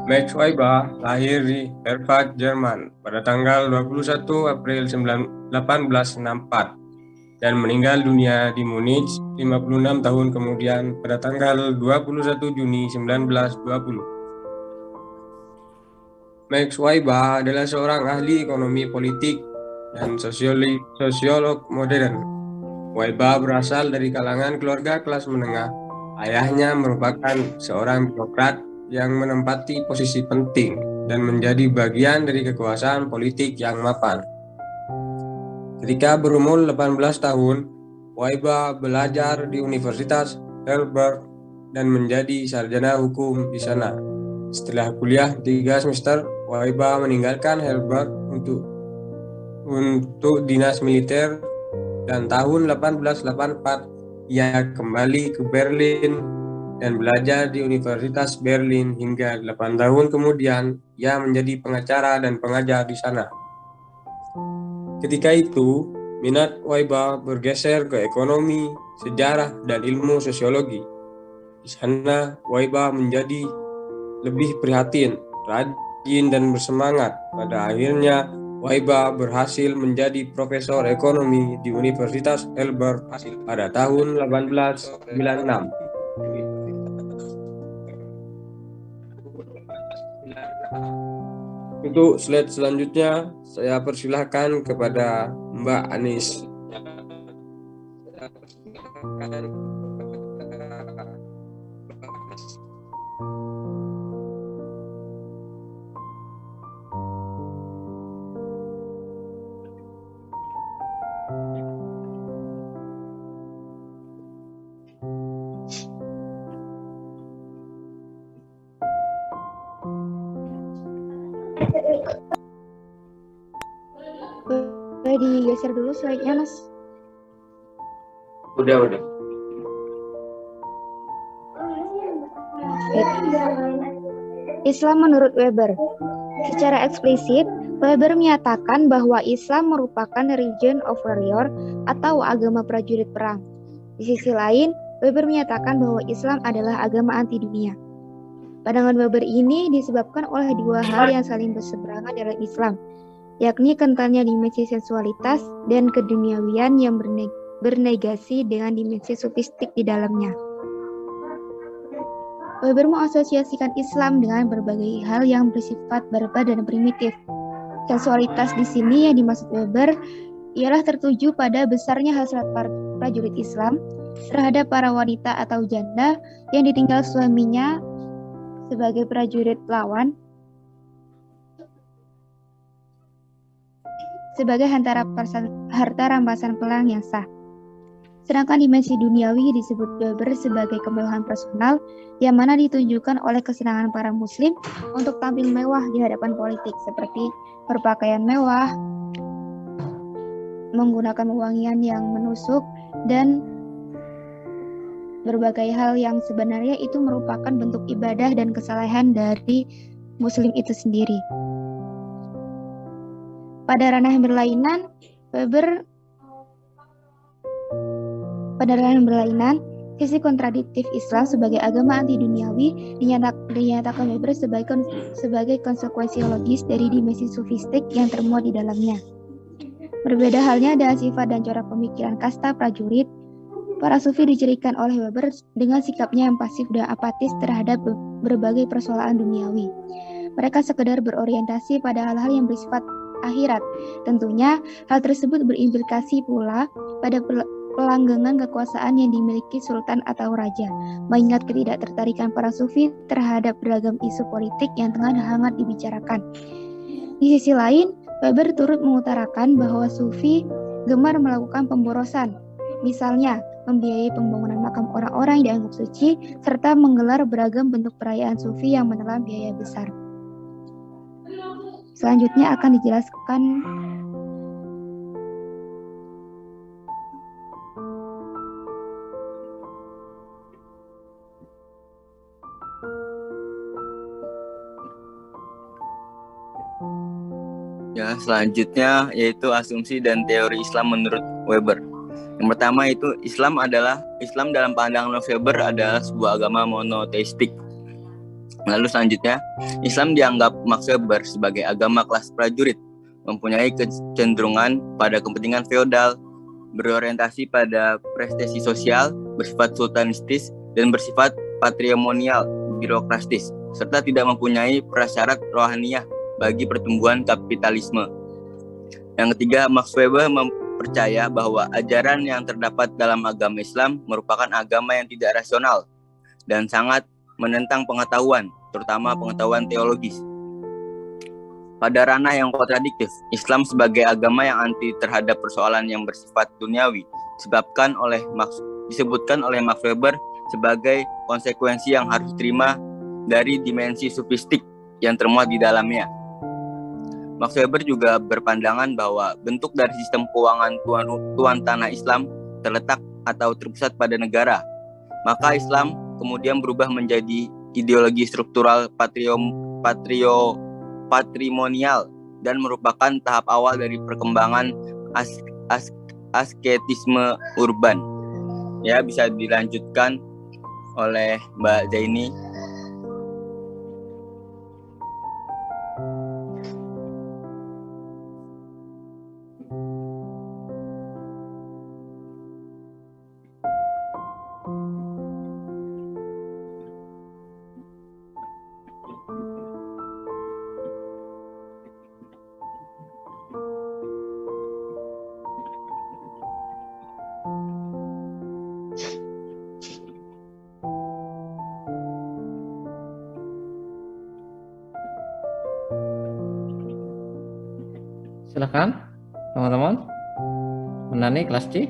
Max Weber lahir di Erfurt, Jerman pada tanggal 21 April 1864 dan meninggal dunia di Munich 56 tahun kemudian pada tanggal 21 Juni 1920. Max Weber adalah seorang ahli ekonomi politik dan sosiolog modern. Weber berasal dari kalangan keluarga kelas menengah. Ayahnya merupakan seorang birokrat yang menempati posisi penting dan menjadi bagian dari kekuasaan politik yang mapan. Ketika berumur 18 tahun, Weber belajar di Universitas Heidelberg dan menjadi sarjana hukum di sana. Setelah kuliah 3 semester, Weber meninggalkan Heidelberg untuk dinas militer, dan tahun 1884 ia kembali ke Berlin dan belajar di Universitas Berlin hingga 8 tahun kemudian ia menjadi pengacara dan pengajar di sana. Ketika itu, minat Weber bergeser ke ekonomi, sejarah, dan ilmu sosiologi. Di sana, Weber menjadi lebih prihatin, rajin, dan bersemangat. Pada akhirnya, Weber berhasil menjadi profesor ekonomi di Universitas Heidelberg pada tahun 1896. Untuk slide selanjutnya, saya persilahkan kepada Mbak Anis. Boleh digeser dulu slide-nya, Mas? Udah. Islam menurut Weber. Secara eksplisit, Weber menyatakan bahwa Islam merupakan religion of warrior atau agama prajurit perang. Di sisi lain, Weber menyatakan bahwa Islam adalah agama anti dunia. Pandangan Weber ini disebabkan oleh dua hal yang saling berseberangan dalam Islam, yakni kentalnya dimensi sensualitas dan keduniawian yang bernegasi dengan dimensi sofistik di dalamnya. Weber mengasosiasikan Islam dengan berbagai hal yang bersifat barbar dan primitif. Sensualitas di sini yang dimaksud Weber ialah tertuju pada besarnya hasrat prajurit Islam terhadap para wanita atau janda yang ditinggal suaminya sebagai prajurit lawan sebagai harta rampasan perang yang sah. Sedangkan dimensi duniawi disebut Weber sebagai kemewahan personal yang mana ditunjukkan oleh kesenangan para muslim untuk tampil mewah di hadapan politik seperti berpakaian mewah, menggunakan wewangian yang menusuk, dan berbagai hal yang sebenarnya itu merupakan bentuk ibadah dan kesalehan dari muslim itu sendiri. Pada ranah yang berlainan, sisi kontradiktif Islam sebagai agama anti duniawi dinyatakan Weber sebagai konsekuensi logis dari dimensi sufistik yang termuat di dalamnya. Berbeda halnya dengan sifat dan corak pemikiran kasta prajurit, para sufi dicirikan oleh Weber dengan sikapnya yang pasif dan apatis terhadap berbagai persoalan duniawi. Mereka sekedar berorientasi pada hal-hal yang bersifat akhirat. Tentunya, hal tersebut berimplikasi pula pada pelanggengan kekuasaan yang dimiliki sultan atau raja, mengingat ketidaktertarikan para sufi terhadap beragam isu politik yang tengah hangat dibicarakan. Di sisi lain, Weber turut mengutarakan bahwa sufi gemar melakukan pemborosan, misalnya membiayai pembangunan makam orang-orang yang dianggap suci, serta menggelar beragam bentuk perayaan sufi yang menelan biaya besar. Selanjutnya akan dijelaskan ya, selanjutnya yaitu asumsi dan teori Islam menurut Weber. Yang pertama itu Islam dalam pandangan Weber adalah sebuah agama monoteistik. Lalu selanjutnya, Islam dianggap Max Weber sebagai agama kelas prajurit, mempunyai kecenderungan pada kepentingan feodal, berorientasi pada prestasi sosial, bersifat sultanistis, dan bersifat patrimonial, birokratis, serta tidak mempunyai prasyarat rohaniyah bagi pertumbuhan kapitalisme. Yang ketiga, Max Weber percaya bahwa ajaran yang terdapat dalam agama Islam merupakan agama yang tidak rasional dan sangat menentang pengetahuan, terutama pengetahuan teologis. Pada ranah yang kontradiktif, Islam sebagai agama yang anti terhadap persoalan yang bersifat duniawi disebutkan oleh Max Weber sebagai konsekuensi yang harus diterima dari dimensi sufistik yang termuat di dalamnya. Max Weber juga berpandangan bahwa bentuk dari sistem keuangan tuan tanah Islam terletak atau terpusat pada negara. Maka Islam kemudian berubah menjadi ideologi struktural patrimonial dan merupakan tahap awal dari perkembangan asketisme urban. Ya, bisa dilanjutkan oleh Mbak Zaini. Silakan teman-teman menani kelas C.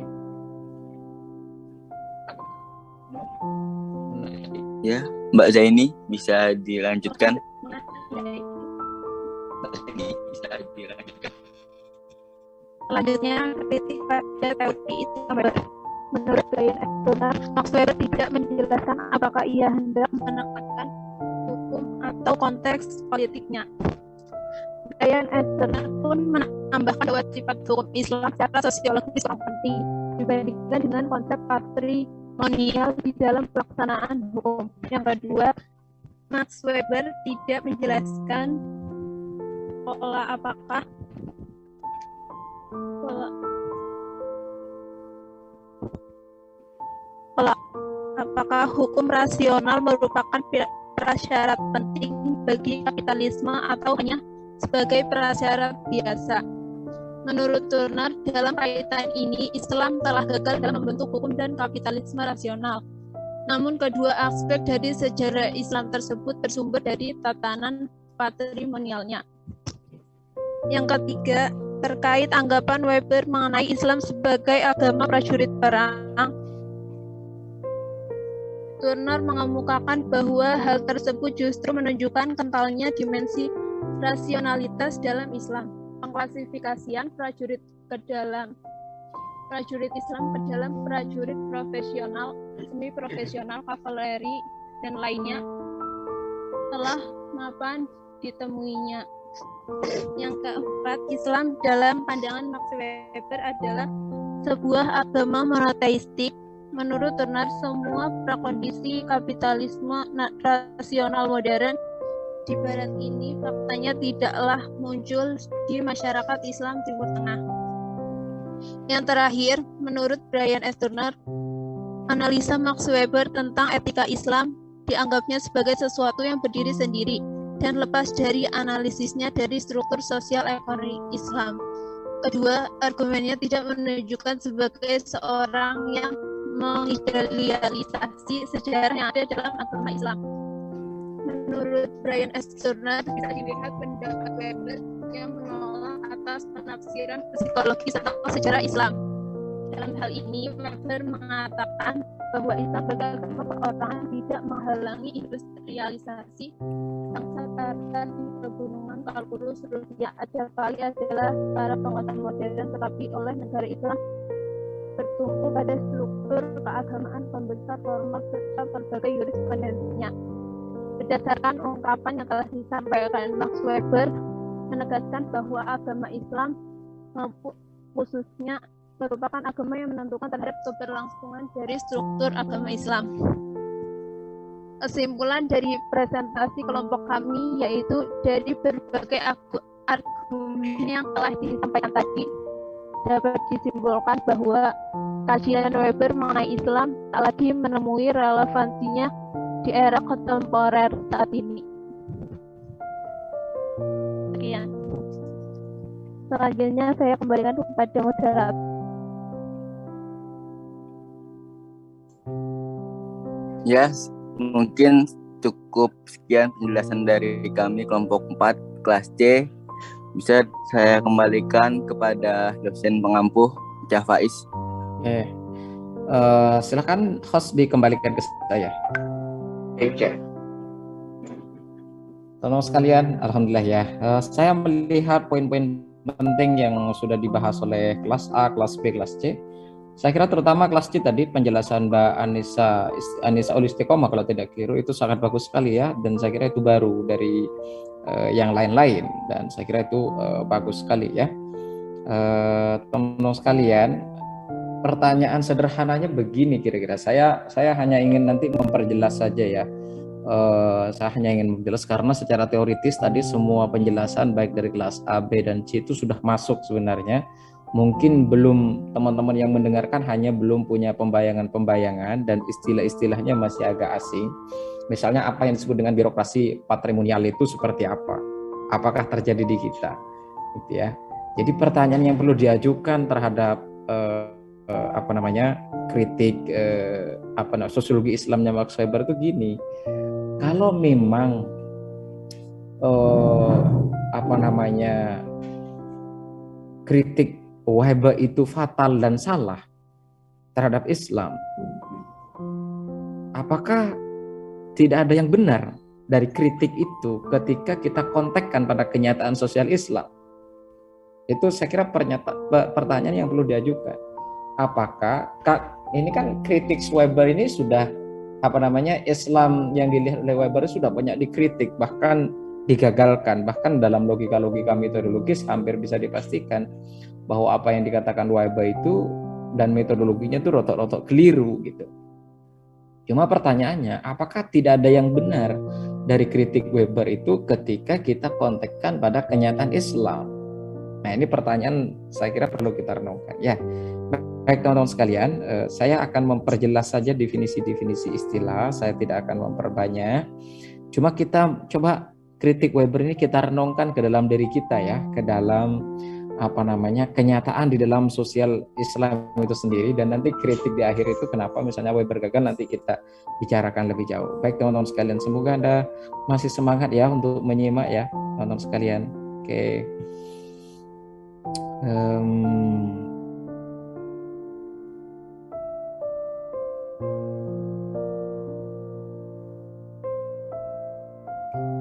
Ya, Mbak Zaini bisa dilanjutkan. Selanjutnya, kritik pada teori Islam. Menurut Brian Esdona, Max Weber tidak menjelaskan apakah ia hendak menekankan hukum atau konteks politiknya. Brian Esdona pun menambahkan bahwa sifat hukum Islam secara sosiologis sangat penting dibandingkan dengan konsep patrimonial di dalam pelaksanaan hukum. Yang kedua, Max Weber tidak menjelaskan apakah hukum rasional merupakan prasyarat penting bagi kapitalisme atau hanya sebagai prasyarat biasa. Menurut Turner, dalam kaitan ini Islam telah gagal dalam membentuk hukum dan kapitalisme rasional. Namun kedua aspek dari sejarah Islam tersebut bersumber dari tatanan patrimonialnya. Yang ketiga, terkait anggapan Weber mengenai Islam sebagai agama prajurit perang, Turner mengemukakan bahwa hal tersebut justru menunjukkan kentalnya dimensi rasionalitas dalam Islam. Pengklasifikasian prajurit Islam ke dalam prajurit profesional, semi profesional, kavaleri, dan lainnya telah mapan ditemuinya. Yang keempat, Islam dalam pandangan Max Weber adalah sebuah agama monoteistik. Menurut Turner, semua prakondisi kapitalisme rasional modern di Barat ini faktanya tidaklah muncul di masyarakat Islam Timur Tengah. Yang terakhir, menurut Brian S. Turner, analisa Max Weber tentang etika Islam dianggapnya sebagai sesuatu yang berdiri sendiri dan lepas dari analisisnya dari struktur sosial ekonomi Islam. Kedua, argumennya tidak menunjukkan sebagai seorang yang mengidealisasi sejarah yang ada dalam agama Islam. Menurut Brian S. Turner, bisa dilihat pendapat Weber yang menolak atas penafsiran psikologis atau sejarah Islam. Dalam hal ini, Weber mengatakan bahwa Islam sebagai agama perorangan tidak menghalangi industrialisasi bangsa Tartar di pegunungan Kalkulus Rusia adalah para penguasa modern, tetapi oleh negara Islam bertumpu pada struktur keagamaan pembesar formal serta berbagai jurisprudensinya. Berdasarkan ungkapan yang telah disampaikan, Max Weber menegaskan bahwa agama Islam khususnya merupakan agama yang menentukan terhadap keberlangsungan dari struktur agama Islam. Kesimpulan dari presentasi kelompok kami yaitu dari berbagai argumen yang telah disampaikan tadi, dapat disimpulkan bahwa kajian Weber mengenai Islam tak lagi menemui relevansinya di era kontemporer saat ini. Sekian. Selanjutnya saya kembalikan kepada moderator. Ya, mungkin cukup sekian penjelasan dari kami kelompok 4 kelas C. Bisa saya kembalikan kepada dosen pengampuh, Cak Faiz. Silakan host dikembalikan ke saya. Teman-teman sekalian, alhamdulillah ya. Saya melihat poin-poin penting yang sudah dibahas oleh kelas A, kelas B, kelas C. Saya kira terutama kelas C tadi penjelasan Mbak Anissa Ulistiqomah kalau tidak keliru itu sangat bagus sekali ya, dan saya kira itu baru dari yang lain-lain, dan saya kira itu bagus sekali ya. Teman-teman sekalian, pertanyaan sederhananya begini kira-kira. Saya hanya ingin nanti memperjelas saja ya. Saya hanya ingin memperjelas karena secara teoritis tadi semua penjelasan baik dari kelas A, B, dan C itu sudah masuk sebenarnya. Mungkin belum, teman-teman yang mendengarkan hanya belum punya pembayangan-pembayangan dan istilah-istilahnya masih agak asing. Misalnya apa yang disebut dengan birokrasi patrimonial itu seperti apa? Apakah terjadi di kita? Gitu ya. Jadi pertanyaan yang perlu diajukan terhadap kritik sosiologi Islamnya Max Weber itu gini. Kalau memang kritik Weber itu fatal dan salah terhadap Islam, apakah tidak ada yang benar dari kritik itu ketika kita kontekkan pada kenyataan sosial Islam? Itu saya kira pertanyaan yang perlu diajukan. Apakah ini kan kritik Weber ini sudah Islam yang dilihat oleh Weber sudah banyak dikritik, bahkan digagalkan, bahkan dalam logika-logika metodologis hampir bisa dipastikan bahwa apa yang dikatakan Weber itu dan metodologinya itu rotok-rotok keliru gitu. Cuma pertanyaannya, apakah tidak ada yang benar dari kritik Weber itu ketika kita kontekkan pada kenyataan Islam? Nah, ini pertanyaan saya kira perlu kita renungkan ya. Baik teman-teman sekalian, saya akan memperjelas saja definisi-definisi istilah, saya tidak akan memperbanyak. Cuma kita coba kritik Weber ini kita renungkan ke dalam diri kita ya, ke dalam kenyataan di dalam sosial Islam itu sendiri, dan nanti kritik di akhir itu kenapa misalnya Weber gagal nanti kita bicarakan lebih jauh. Baik teman-teman sekalian, semoga Anda masih semangat ya untuk menyimak ya teman-teman sekalian. Oke.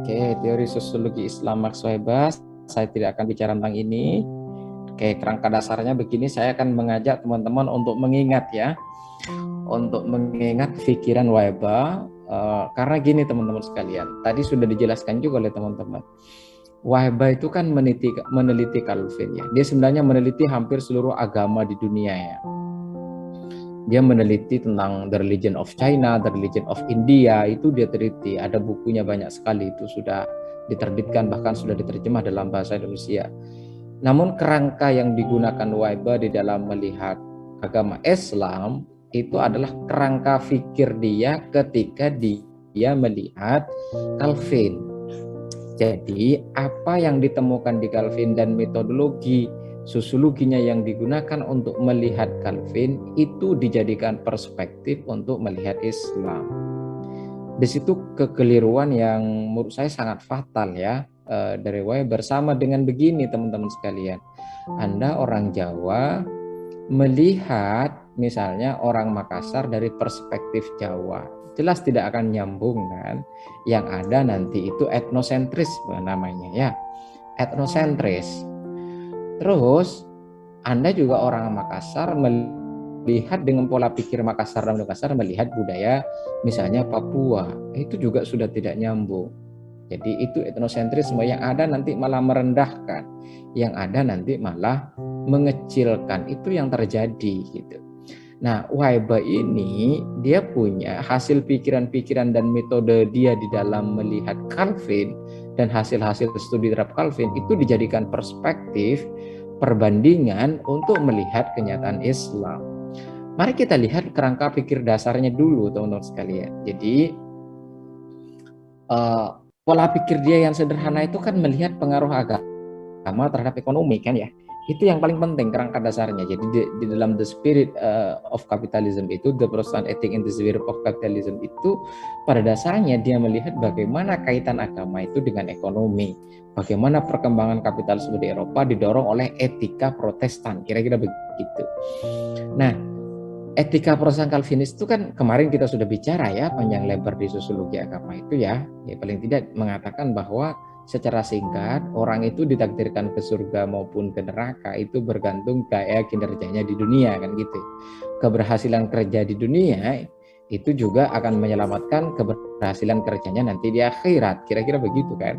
Oke, teori sosiologi Islam Max Weber, saya tidak akan bicara tentang ini. Oke, kerangka dasarnya begini, saya akan mengajak teman-teman untuk mengingat ya, untuk mengingat pikiran Weber, karena gini teman-teman sekalian, tadi sudah dijelaskan juga oleh teman-teman. Weber itu kan meneliti Calvin ya, dia sebenarnya meneliti hampir seluruh agama di dunia ya. Dia meneliti tentang The Religion of China, The Religion of India, itu dia teliti. Ada bukunya banyak sekali, itu sudah diterbitkan, bahkan sudah diterjemah dalam bahasa Indonesia. Namun kerangka yang digunakan Weber di dalam melihat agama Islam itu adalah kerangka fikir dia ketika dia melihat Calvin. Jadi apa yang ditemukan di Calvin dan metodologi sosiologinya yang digunakan untuk melihat Calvin itu dijadikan perspektif untuk melihat Islam. Di situ kekeliruan yang menurut saya sangat fatal ya dari Weber. Bersama dengan begini teman-teman sekalian, Anda orang Jawa melihat misalnya orang Makassar dari perspektif Jawa, jelas tidak akan nyambung kan. Yang ada nanti itu etnosentris namanya ya, etnosentris. Terus Anda juga orang Makassar melihat dengan pola pikir Makassar dan Makassar melihat budaya misalnya Papua, itu juga sudah tidak nyambung. Jadi itu etnosentrisme, yang ada nanti malah merendahkan, yang ada nanti malah mengecilkan, itu yang terjadi gitu. Nah, Weber ini dia punya hasil pikiran-pikiran dan metode dia di dalam melihat Calvin dan hasil-hasil studi terhadap Calvin itu dijadikan perspektif perbandingan untuk melihat kenyataan Islam. Mari kita lihat kerangka pikir dasarnya dulu teman-teman sekalian. Jadi pola pikir dia yang sederhana itu kan melihat pengaruh agama terhadap ekonomi kan ya. Itu yang paling penting kerangka dasarnya. Jadi di dalam The Spirit of Capitalism itu, The Protestant Ethic in the Spirit of Capitalism itu pada dasarnya dia melihat bagaimana kaitan agama itu dengan ekonomi. Bagaimana perkembangan kapitalisme di Eropa didorong oleh etika Protestan, kira-kira begitu. Nah, etika Protestan Calvinis itu kan kemarin kita sudah bicara ya panjang lebar di sosiologi agama itu ya. Ya paling tidak mengatakan bahwa secara singkat, orang itu ditakdirkan ke surga maupun ke neraka itu bergantung kayak kinerjanya di dunia kan gitu. Keberhasilan kerja di dunia itu juga akan menyelamatkan keberhasilan kerjanya nanti di akhirat, kira-kira begitu kan.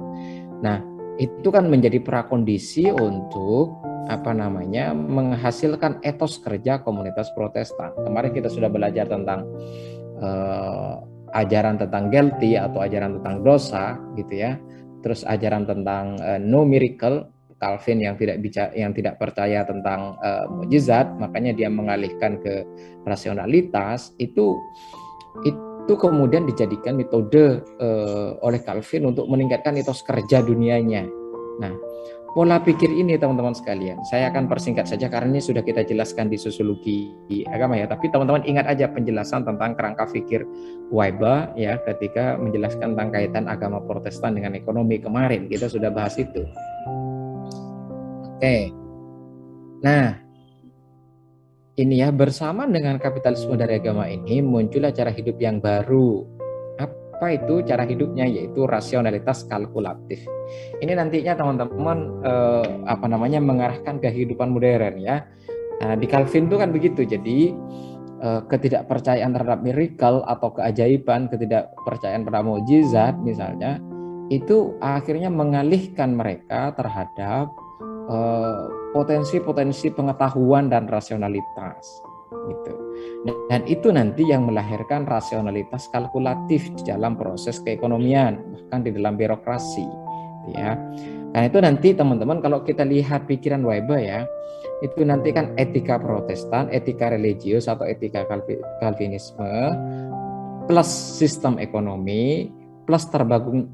Nah, itu kan menjadi prakondisi untuk menghasilkan etos kerja komunitas Protestan. Kemarin kita sudah belajar tentang ajaran tentang guilty atau ajaran tentang dosa gitu ya. Terus ajaran tentang no miracle, Calvin yang tidak percaya tentang mukjizat, makanya dia mengalihkan ke rasionalitas. Itu kemudian dijadikan metode oleh Calvin untuk meningkatkan etos kerja dunianya. Nah, pola pikir ini teman-teman sekalian, saya akan persingkat saja karena ini sudah kita jelaskan di sosiologi agama ya. Tapi teman-teman ingat aja penjelasan tentang kerangka pikir Weber ya ketika menjelaskan tentang kaitan agama Protestan dengan ekonomi kemarin, kita sudah bahas itu. Oke. Nah, ini ya, bersama dengan kapitalisme dari agama ini muncullah cara hidup yang baru. Apa itu cara hidupnya? Yaitu rasionalitas kalkulatif. Ini nantinya teman-teman mengarahkan ke kehidupan modern ya. Nah, di Calvin itu kan begitu. Jadi ketidakpercayaan terhadap miracle atau keajaiban, ketidakpercayaan pada mukjizat misalnya, itu akhirnya mengalihkan mereka terhadap potensi-potensi pengetahuan dan rasionalitas gitu. Dan itu nanti yang melahirkan rasionalitas kalkulatif di dalam proses keekonomian, bahkan di dalam birokrasi ya. Karena itu nanti teman-teman kalau kita lihat pikiran Weber ya, itu nanti kan etika Protestan, etika religius atau etika Calvinisme plus sistem ekonomi plus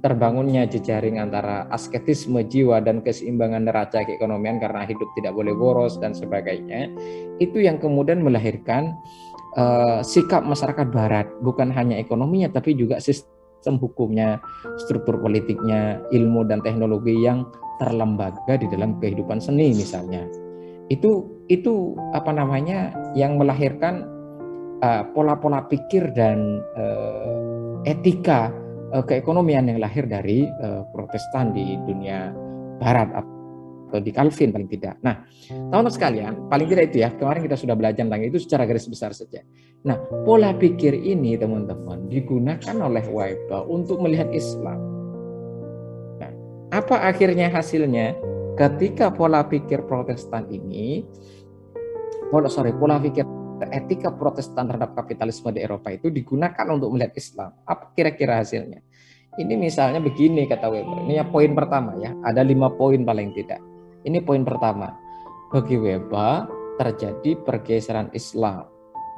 terbangunnya jejaring antara asketisme jiwa dan keseimbangan neraca keekonomian karena hidup tidak boleh boros dan sebagainya, itu yang kemudian melahirkan sikap masyarakat barat, bukan hanya ekonominya tapi juga sistem hukumnya, struktur politiknya, ilmu dan teknologi yang terlembaga di dalam kehidupan seni misalnya. Itu apa namanya yang melahirkan pola-pola pikir dan etika keekonomian yang lahir dari Protestan di dunia Barat atau di Calvin paling tidak. Nah, teman-teman sekalian, paling tidak itu ya, kemarin kita sudah belajar tentang itu secara garis besar saja. Nah, pola pikir ini teman-teman digunakan oleh Weber untuk melihat Islam. Nah, apa akhirnya hasilnya? Ketika pola pikir Protestan ini, pola pikir etika Protestan terhadap kapitalisme di Eropa itu digunakan untuk melihat Islam. Apa kira-kira hasilnya? Ini misalnya begini kata Weber. Ini ya poin pertama ya. Ada 5 poin paling tidak. Ini poin pertama. Bagi Weber terjadi pergeseran Islam.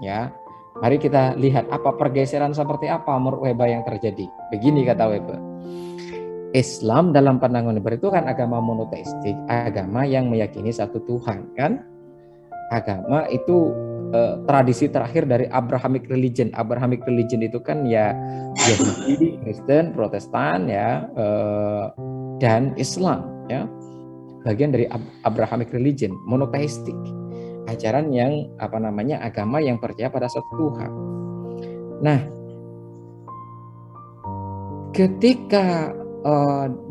Ya, mari kita lihat apa pergeseran seperti apa menurut Weber yang terjadi. Begini kata Weber. Islam dalam pandangan Weber itu kan agama monoteistik, agama yang meyakini satu Tuhan kan. Agama itu tradisi terakhir dari Abrahamic religion. Abrahamic religion itu kan ya Yahudi, Kristen, Protestan ya dan Islam ya. Bagian dari Abrahamic religion, monoteistik. Ajaran yang apa namanya agama yang percaya pada satu Tuhan. Nah, ketika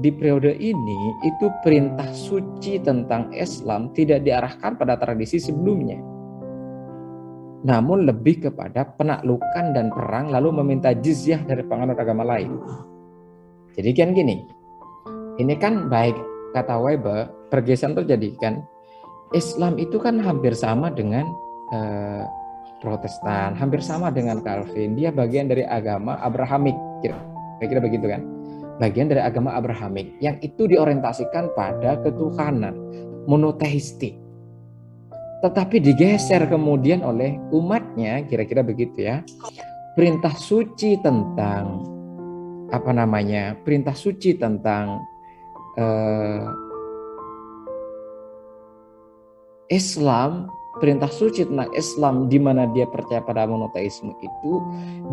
di periode ini itu perintah suci tentang Islam tidak diarahkan pada tradisi sebelumnya, namun lebih kepada penaklukan dan perang lalu meminta jizyah dari penganut agama lain. Jadi kan gini, ini kan baik kata Weber pergeseran terjadi kan. Islam itu kan hampir sama dengan Protestan, hampir sama dengan Calvin. Dia bagian dari agama Abrahamik, kira-kira begitu kan. Bagian dari agama Abrahamik yang itu diorientasikan pada ketuhanan, monoteistik. Tetapi digeser kemudian oleh umatnya, kira-kira begitu ya. Perintah suci tentang apa namanya? Perintah suci tentang Islam, perintah suci tentang Islam di mana dia percaya pada monoteisme itu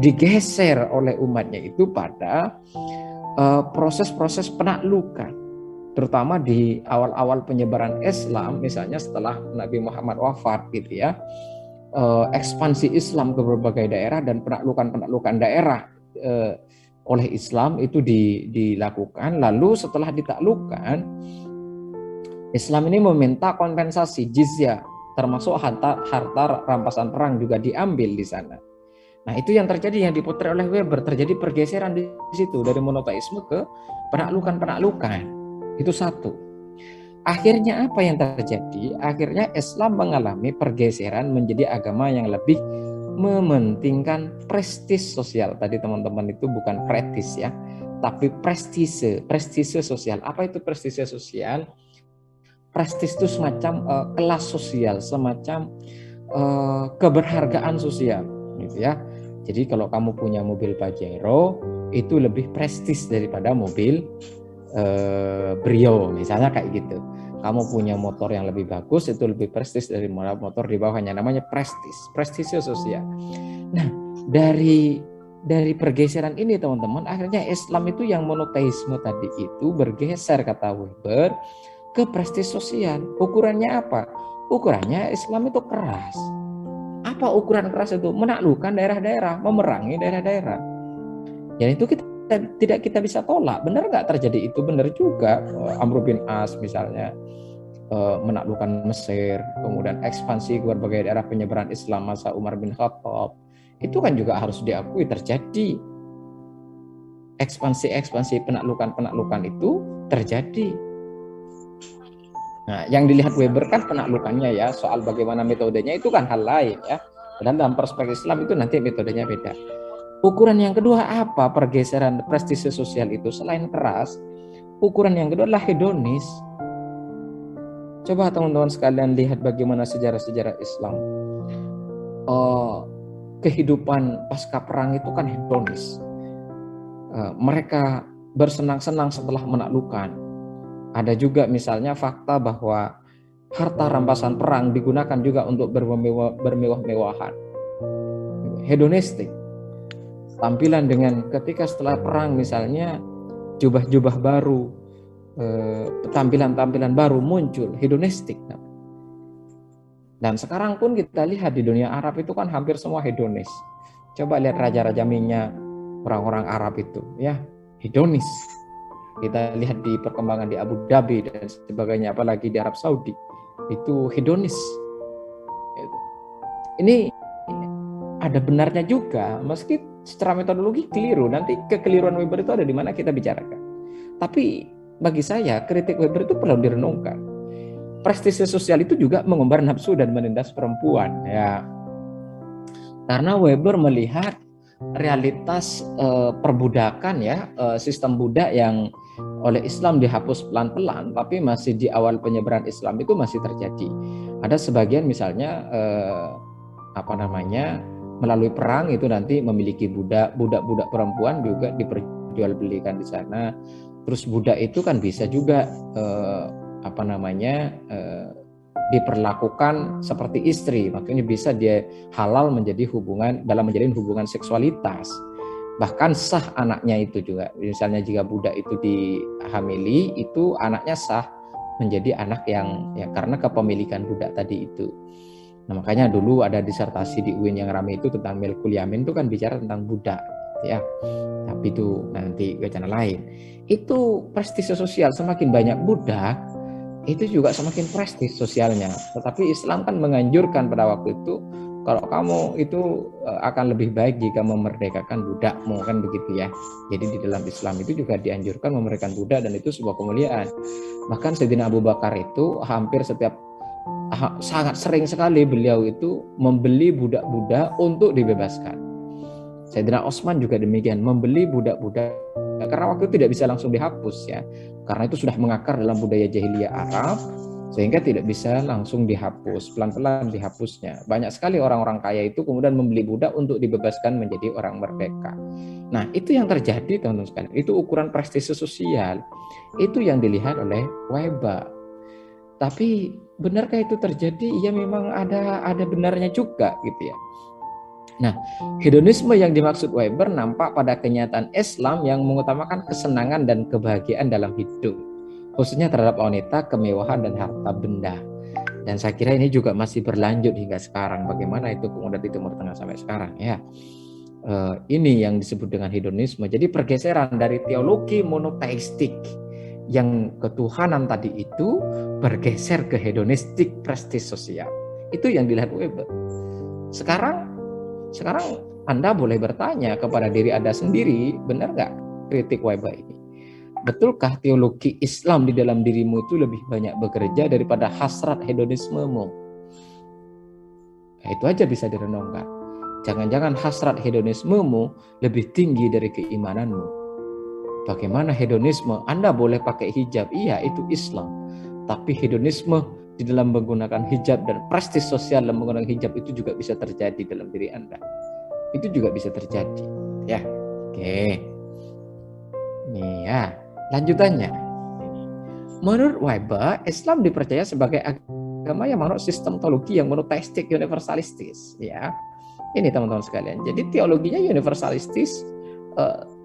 digeser oleh umatnya itu pada proses-proses penaklukan, terutama di awal-awal penyebaran Islam, misalnya setelah Nabi Muhammad wafat gitu ya, ekspansi Islam ke berbagai daerah dan penaklukan daerah oleh Islam itu dilakukan. Lalu setelah ditaklukkan, Islam ini meminta kompensasi jizyah, termasuk harta rampasan perang juga diambil di sana. Nah, itu yang terjadi, yang dipotret oleh Weber, terjadi pergeseran di situ dari monoteisme ke penaklukan. Itu satu. Akhirnya apa yang terjadi? Akhirnya Islam mengalami pergeseran menjadi agama yang lebih mementingkan prestis sosial. Tadi teman-teman itu bukan praktis ya, tapi prestise sosial. Apa itu prestise sosial? Prestis itu semacam kelas sosial, semacam keberhargaan sosial, gitu ya. Jadi kalau kamu punya mobil Pajero itu lebih prestis daripada mobil Brio, misalnya kayak gitu. Kamu punya motor yang lebih bagus itu lebih prestis dari motor di bawahnya, namanya prestise sosial. Nah, dari pergeseran ini teman-teman, akhirnya Islam itu yang monoteisme tadi itu bergeser kata Weber ke prestis sosial. Ukurannya apa? Ukurannya Islam itu keras. Apa ukuran keras itu? Menaklukkan daerah-daerah, memerangi daerah-daerah. Dan itu tidak kita bisa tolak. Benar nggak terjadi itu? Benar juga. Amr bin As misalnya menaklukkan Mesir, kemudian ekspansi ke berbagai daerah penyebaran Islam masa Umar bin Khattab. Itu kan juga harus diakui terjadi. Ekspansi penaklukan itu terjadi. Nah, yang dilihat Weber kan penaklukannya ya, soal bagaimana metodenya itu kan hal lain ya. Dan dalam perspektif Islam itu nanti metodenya beda. Ukuran yang kedua apa pergeseran prestise sosial itu selain keras? Ukuran yang kedua adalah hedonis. Coba teman-teman sekalian lihat bagaimana sejarah-sejarah Islam. Kehidupan pasca perang itu kan hedonis. mereka bersenang-senang setelah menaklukkan. Ada juga misalnya fakta bahwa harta rampasan perang digunakan juga untuk bermewah-mewahan, hedonistik. Tampilan dengan ketika setelah perang misalnya jubah-jubah baru, tampilan-tampilan baru muncul, hedonistik. Dan sekarang pun kita lihat di dunia Arab itu kan hampir semua hedonis. Coba lihat raja-raja minyak orang-orang Arab itu, ya hedonis. Kita lihat di perkembangan di Abu Dhabi dan sebagainya, apalagi di Arab Saudi, itu hedonis. Ini ada benarnya juga, meski secara metodologi keliru. Nanti kekeliruan Weber itu ada di mana kita bicarakan. Tapi bagi saya kritik Weber itu perlu direnungkan. Prestise sosial itu juga mengumbar nafsu dan menindas perempuan, ya. Karena Weber melihat realitas perbudakan, ya, sistem budak yang oleh Islam dihapus pelan-pelan, tapi masih di awal penyebaran Islam itu masih terjadi. Ada sebagian misalnya melalui perang itu nanti memiliki budak-budak perempuan juga diperjualbelikan di sana. Terus budak itu kan bisa juga diperlakukan seperti istri, makanya bisa dia halal menjadi dalam menjalin hubungan seksualitas. Bahkan sah anaknya itu juga, misalnya jika budak itu dihamili, itu anaknya sah menjadi anak yang ya karena kepemilikan budak tadi itu. Nah, makanya dulu ada disertasi di UIN yang ramai itu tentang milkul yamin, itu kan bicara tentang budak, ya. Tapi itu nanti wacana lain. Itu prestise sosial, semakin banyak budak itu juga semakin prestis sosialnya. Tetapi Islam kan menganjurkan pada waktu itu, kalau kamu itu akan lebih baik jika memerdekakan budakmu, kan begitu ya. Jadi di dalam Islam itu juga dianjurkan memerdekakan budak, dan itu sebuah kemuliaan. Bahkan Sayyidina Abu Bakar itu sangat sering sekali beliau itu membeli budak-budak untuk dibebaskan. Sayyidina Utsman juga demikian, membeli budak-budak karena waktu itu tidak bisa langsung dihapus, ya. Karena itu sudah mengakar dalam budaya jahiliyah Arab, sehingga tidak bisa langsung dihapus, pelan-pelan dihapusnya. Banyak sekali orang-orang kaya itu kemudian membeli budak untuk dibebaskan menjadi orang merdeka. Nah, itu yang terjadi, teman-teman sekalian. Itu ukuran prestise sosial. Itu yang dilihat oleh Weber. Tapi benarkah itu terjadi? Ya memang ada benarnya juga, gitu ya. Nah, hedonisme yang dimaksud Weber nampak pada kenyataan Islam yang mengutamakan kesenangan dan kebahagiaan dalam hidup, khususnya terhadap wanita, kemewahan, dan harta benda. Dan saya kira ini juga masih berlanjut hingga sekarang. Bagaimana itu kemudian di Timur Tengah sampai sekarang, ya. Ini yang disebut dengan hedonisme. Jadi pergeseran dari teologi monoteistik yang ketuhanan tadi itu bergeser ke hedonistik prestis sosial. Itu yang dilihat Weber. Sekarang Anda boleh bertanya kepada diri Anda sendiri, benar nggak kritik Weber ini? Betulkah teologi Islam di dalam dirimu itu lebih banyak bekerja daripada hasrat hedonismemu? Nah, itu aja bisa direnungkan. Jangan-jangan hasrat hedonismemu lebih tinggi dari keimananmu. Bagaimana hedonisme? Anda boleh pakai hijab, iya itu Islam. Tapi hedonisme di dalam menggunakan hijab dan prestis sosial dalam menggunakan hijab itu juga bisa terjadi dalam diri Anda. Itu juga bisa terjadi, ya. Oke. Nih ya, lanjutannya. Menurut Weber, Islam dipercaya sebagai agama yang menurut sistem teologi yang monoteistik universalistis, ya. Ini teman-teman sekalian. Jadi teologinya universalistis,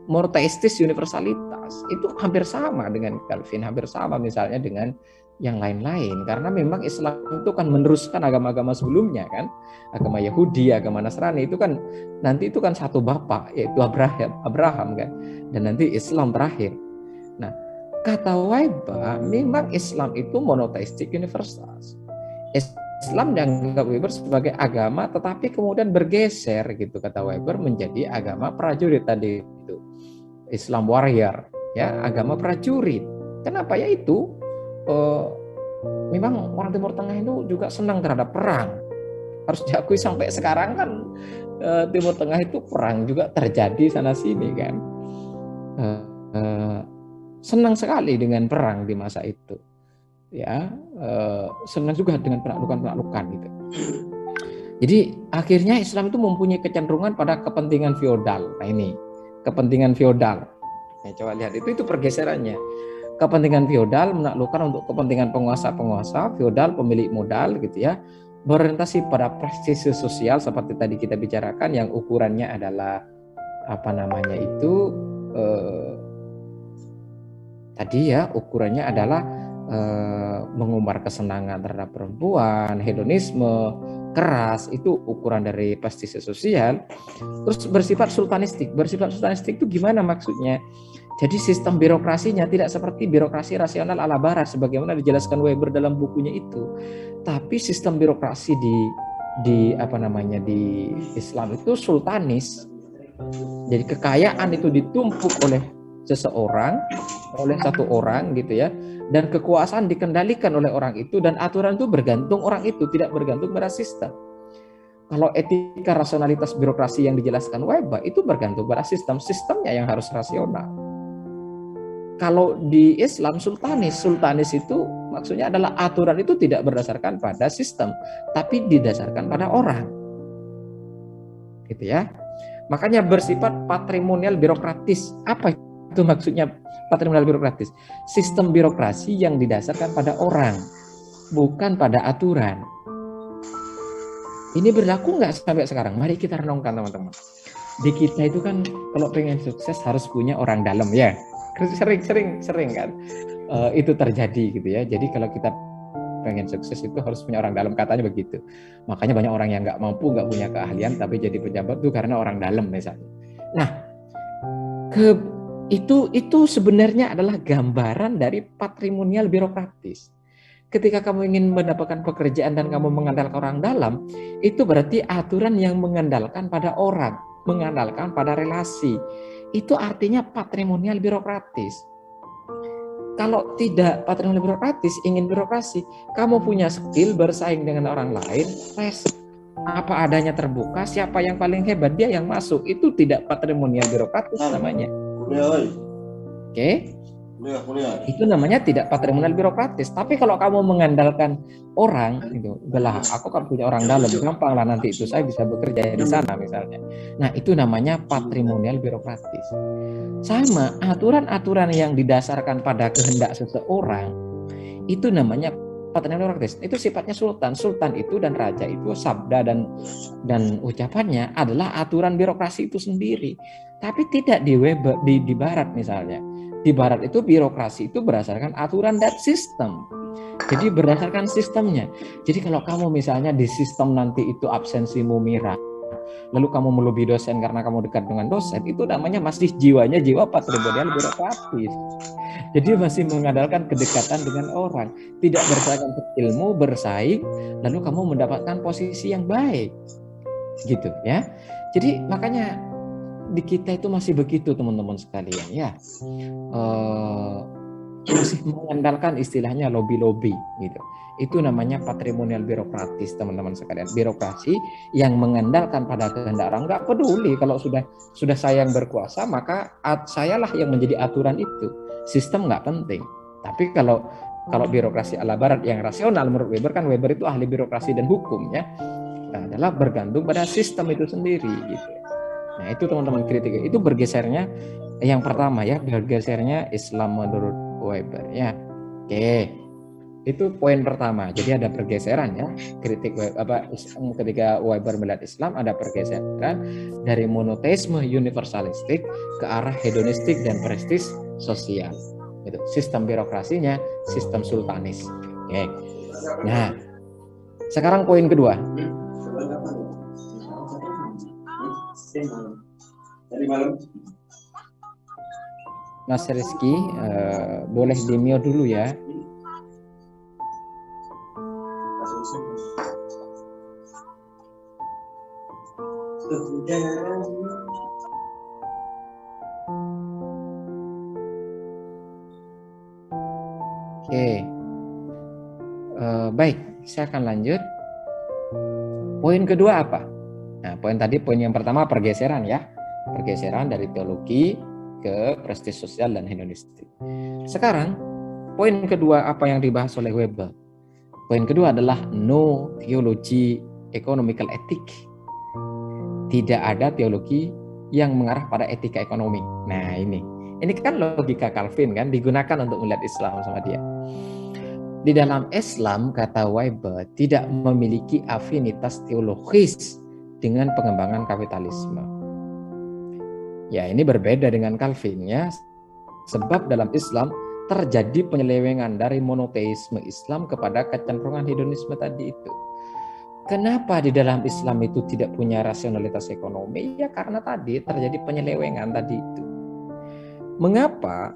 monoteistis universalitas. Itu hampir sama dengan Calvin, hampir sama misalnya dengan yang lain-lain, karena memang Islam itu kan meneruskan agama-agama sebelumnya, kan, agama Yahudi, agama Nasrani itu kan nanti itu kan satu bapak, yaitu Abraham kan, dan nanti Islam terakhir. Nah, kata Weber, memang Islam itu monoteistik universal. Islam dianggap Weber sebagai agama, tetapi kemudian bergeser gitu, kata Weber, menjadi agama prajurit tadi itu, Islam warrior, ya, agama prajurit. Kenapa? Ya itu memang orang Timur Tengah itu juga senang terhadap perang. Harus diakui sampai sekarang kan Timur Tengah itu perang juga terjadi sana sini kan. Senang sekali dengan perang di masa itu. Ya, senang juga dengan penaklukan-penaklukan gitu. Jadi akhirnya Islam itu mempunyai kecenderungan pada kepentingan feodal. Nah ini, kepentingan feodal. Nah, coba lihat itu pergeserannya. Kepentingan feodal menaklukkan untuk kepentingan penguasa-penguasa, feodal pemilik modal gitu ya, berorientasi pada prestise sosial seperti tadi kita bicarakan yang ukurannya adalah apa namanya itu tadi ya ukurannya adalah mengumbar kesenangan terhadap perempuan, hedonisme, keras, itu ukuran dari prestise sosial. Terus bersifat sultanistik. Bersifat sultanistik itu gimana maksudnya? Jadi sistem birokrasinya tidak seperti birokrasi rasional ala barat sebagaimana dijelaskan Weber dalam bukunya itu. Tapi sistem birokrasi di apa namanya di Islam itu sultanis. Jadi kekayaan itu ditumpuk oleh seseorang, oleh satu orang gitu ya. Dan kekuasaan dikendalikan oleh orang itu dan aturan itu bergantung orang itu, tidak bergantung pada sistem. Kalau etika rasionalitas birokrasi yang dijelaskan Weber itu bergantung pada sistem, sistemnya yang harus rasional. Kalau di Islam sultanis itu maksudnya adalah aturan itu tidak berdasarkan pada sistem, tapi didasarkan pada orang. Gitu ya. Makanya bersifat patrimonial birokratis. Apa itu maksudnya patrimonial birokratis? Sistem birokrasi yang didasarkan pada orang, bukan pada aturan. Ini berlaku nggak sampai sekarang? Mari kita renungkan teman-teman. Di kita itu kan kalau pengen sukses harus punya orang dalam ya. Sering kan itu terjadi gitu ya. Jadi kalau kita pengen sukses itu harus punya orang dalam, katanya begitu. Makanya banyak orang yang nggak mampu, nggak punya keahlian tapi jadi pejabat itu karena orang dalam misalnya. Nah, itu sebenarnya adalah gambaran dari patrimonial birokratis. Ketika kamu ingin mendapatkan pekerjaan dan kamu mengandalkan orang dalam, itu berarti aturan yang mengandalkan pada orang, mengandalkan pada relasi. Itu artinya patrimonial birokratis. Kalau tidak patrimonial birokratis, ingin birokrasi, kamu punya skill bersaing dengan orang lain, apa adanya terbuka, siapa yang paling hebat dia yang masuk. Itu tidak patrimonial birokratis namanya. Oke? Itu namanya tidak patrimonial birokratis. Tapi kalau kamu mengandalkan orang, itu belah aku kan punya orang dalam, gampang lah nanti itu saya bisa bekerja di sana misalnya. Nah itu namanya patrimonial birokratis. Sama aturan-aturan yang didasarkan pada kehendak seseorang, itu namanya patrimonial birokratis. Itu sifatnya sultan. Sultan itu dan raja itu sabda dan ucapannya adalah aturan birokrasi itu sendiri. Tapi tidak di barat misalnya. Di barat itu birokrasi itu berdasarkan aturan dan sistem. Jadi berdasarkan sistemnya. Jadi kalau kamu misalnya di sistem nanti itu absensimu mirah, lalu kamu melobi dosen karena kamu dekat dengan dosen, itu namanya masih jiwanya jiwa patrimonial birokratis. Jadi masih mengandalkan kedekatan dengan orang, tidak berdasarkan ilmu bersaing, lalu kamu mendapatkan posisi yang baik, gitu ya. Jadi makanya di kita itu masih begitu teman-teman sekalian ya, masih mengandalkan istilahnya lobby-lobby gitu. Itu namanya patrimonial birokratis teman-teman sekalian. Birokrasi yang mengandalkan pada kehendak orang, nggak peduli kalau sudah saya yang berkuasa maka sayalah yang menjadi aturan itu. Sistem nggak penting. Tapi kalau birokrasi ala barat yang rasional menurut Weber, kan Weber itu ahli birokrasi dan hukum ya, adalah bergantung pada sistem itu sendiri gitu. Nah itu teman-teman kritik, itu bergesernya yang pertama ya, bergesernya Islam menurut Weber ya. Oke, itu poin pertama. Jadi ada pergeseran ya, kritik ketika Weber melihat Islam ada pergeseran dari monoteisme universalistik ke arah hedonistik dan prestis sosial. Itu sistem birokrasinya sistem sultanis. Oke. Nah sekarang poin kedua. Mas Rizky, boleh di-mute dulu ya. Oke, baik, saya akan lanjut. Poin kedua apa? Nah, poin yang pertama pergeseran ya, pergeseran dari teologi ke prestis sosial dan hedonistik. Sekarang poin kedua apa yang dibahas oleh Weber? Poin kedua adalah no theology economical ethic. Tidak ada teologi yang mengarah pada etika ekonomi. Nah Ini kan logika Calvin kan, digunakan untuk melihat Islam sama dia. Di dalam Islam, kata Weber, tidak memiliki afinitas teologis dengan pengembangan kapitalisme. Ya, ini berbeda dengan Calvin ya. Sebab dalam Islam terjadi penyelewengan dari monoteisme Islam kepada kecenderungan hedonisme tadi itu. Kenapa di dalam Islam itu tidak punya rasionalitas ekonomi? Ya karena tadi terjadi penyelewengan tadi itu. Mengapa?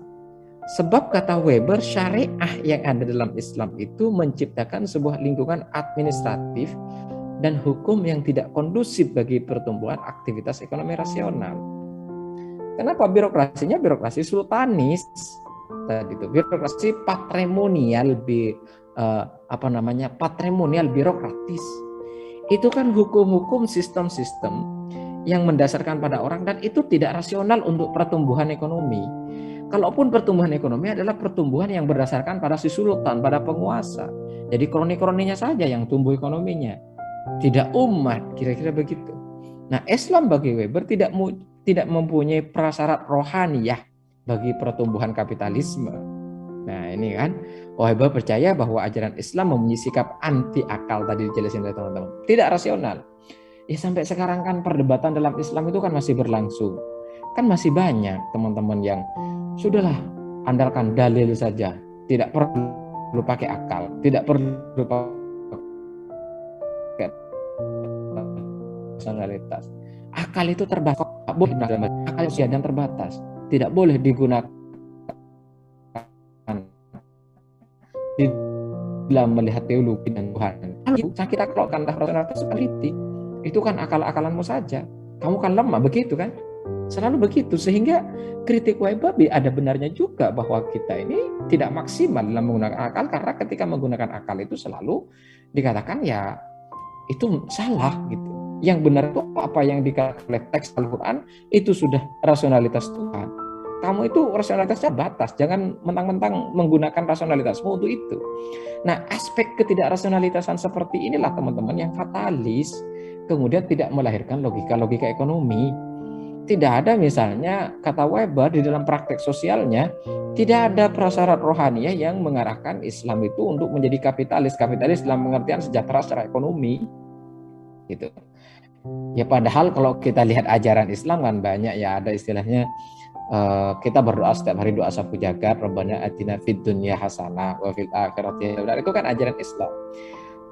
Sebab kata Weber, syariah yang ada dalam Islam itu menciptakan sebuah lingkungan administratif dan hukum yang tidak kondusif bagi pertumbuhan aktivitas ekonomi rasional. Kenapa? Birokrasinya birokrasi sultanis tadi itu, birokrasi patrimonial, patrimonial birokratis. Itu kan hukum-hukum, sistem-sistem yang mendasarkan pada orang, dan itu tidak rasional untuk pertumbuhan ekonomi. Kalaupun pertumbuhan ekonomi adalah pertumbuhan yang berdasarkan pada si sultan, pada penguasa. Jadi kroni-kroninya saja yang tumbuh ekonominya, tidak umat, kira-kira begitu. Nah, Islam bagi Weber tidak mempunyai prasyarat rohaniyah bagi pertumbuhan kapitalisme. Nah, ini kan Weber percaya bahwa ajaran Islam mempunyai sikap anti akal, tadi dijelasin oleh teman-teman, tidak rasional. Ya sampai sekarang kan perdebatan dalam Islam itu kan masih berlangsung. Kan masih banyak teman-teman yang sudahlah andalkan dalil saja, tidak perlu pakai akal, tidak perlu pakai rasionalitas. Akal itu terbatas, akal usia dan terbatas, tidak boleh digunakan di dalam melihat teologi dan Tuhan. Kalau kita kelokan rasionalitas politik, itu kan akal-akalanmu saja. Kamu kan lemah, begitu kan? Selalu begitu, sehingga kritik Weber ada benarnya juga bahwa kita ini tidak maksimal dalam menggunakan akal, karena ketika menggunakan akal itu selalu dikatakan ya itu salah gitu. Yang benar itu apa yang dikatakan oleh teks Al-Quran, itu sudah rasionalitas Tuhan. Kamu itu rasionalitasnya batas, jangan mentang-mentang menggunakan rasionalitasmu untuk itu. Nah, aspek ketidakrasionalitasan seperti inilah teman-teman yang fatalis, kemudian tidak melahirkan logika-logika ekonomi. Tidak ada misalnya, kata Weber, di dalam praktek sosialnya, tidak ada prasyarat rohaniah yang mengarahkan Islam itu untuk menjadi kapitalis dalam pengertian sejahtera secara ekonomi. Gitu. Ya padahal kalau kita lihat ajaran Islam kan banyak ya, ada istilahnya kita berdoa setiap hari, doa sapu jagat, Rabbana atina fid dunya hasanah wa fil akhirati hasanah. Itu kan ajaran Islam.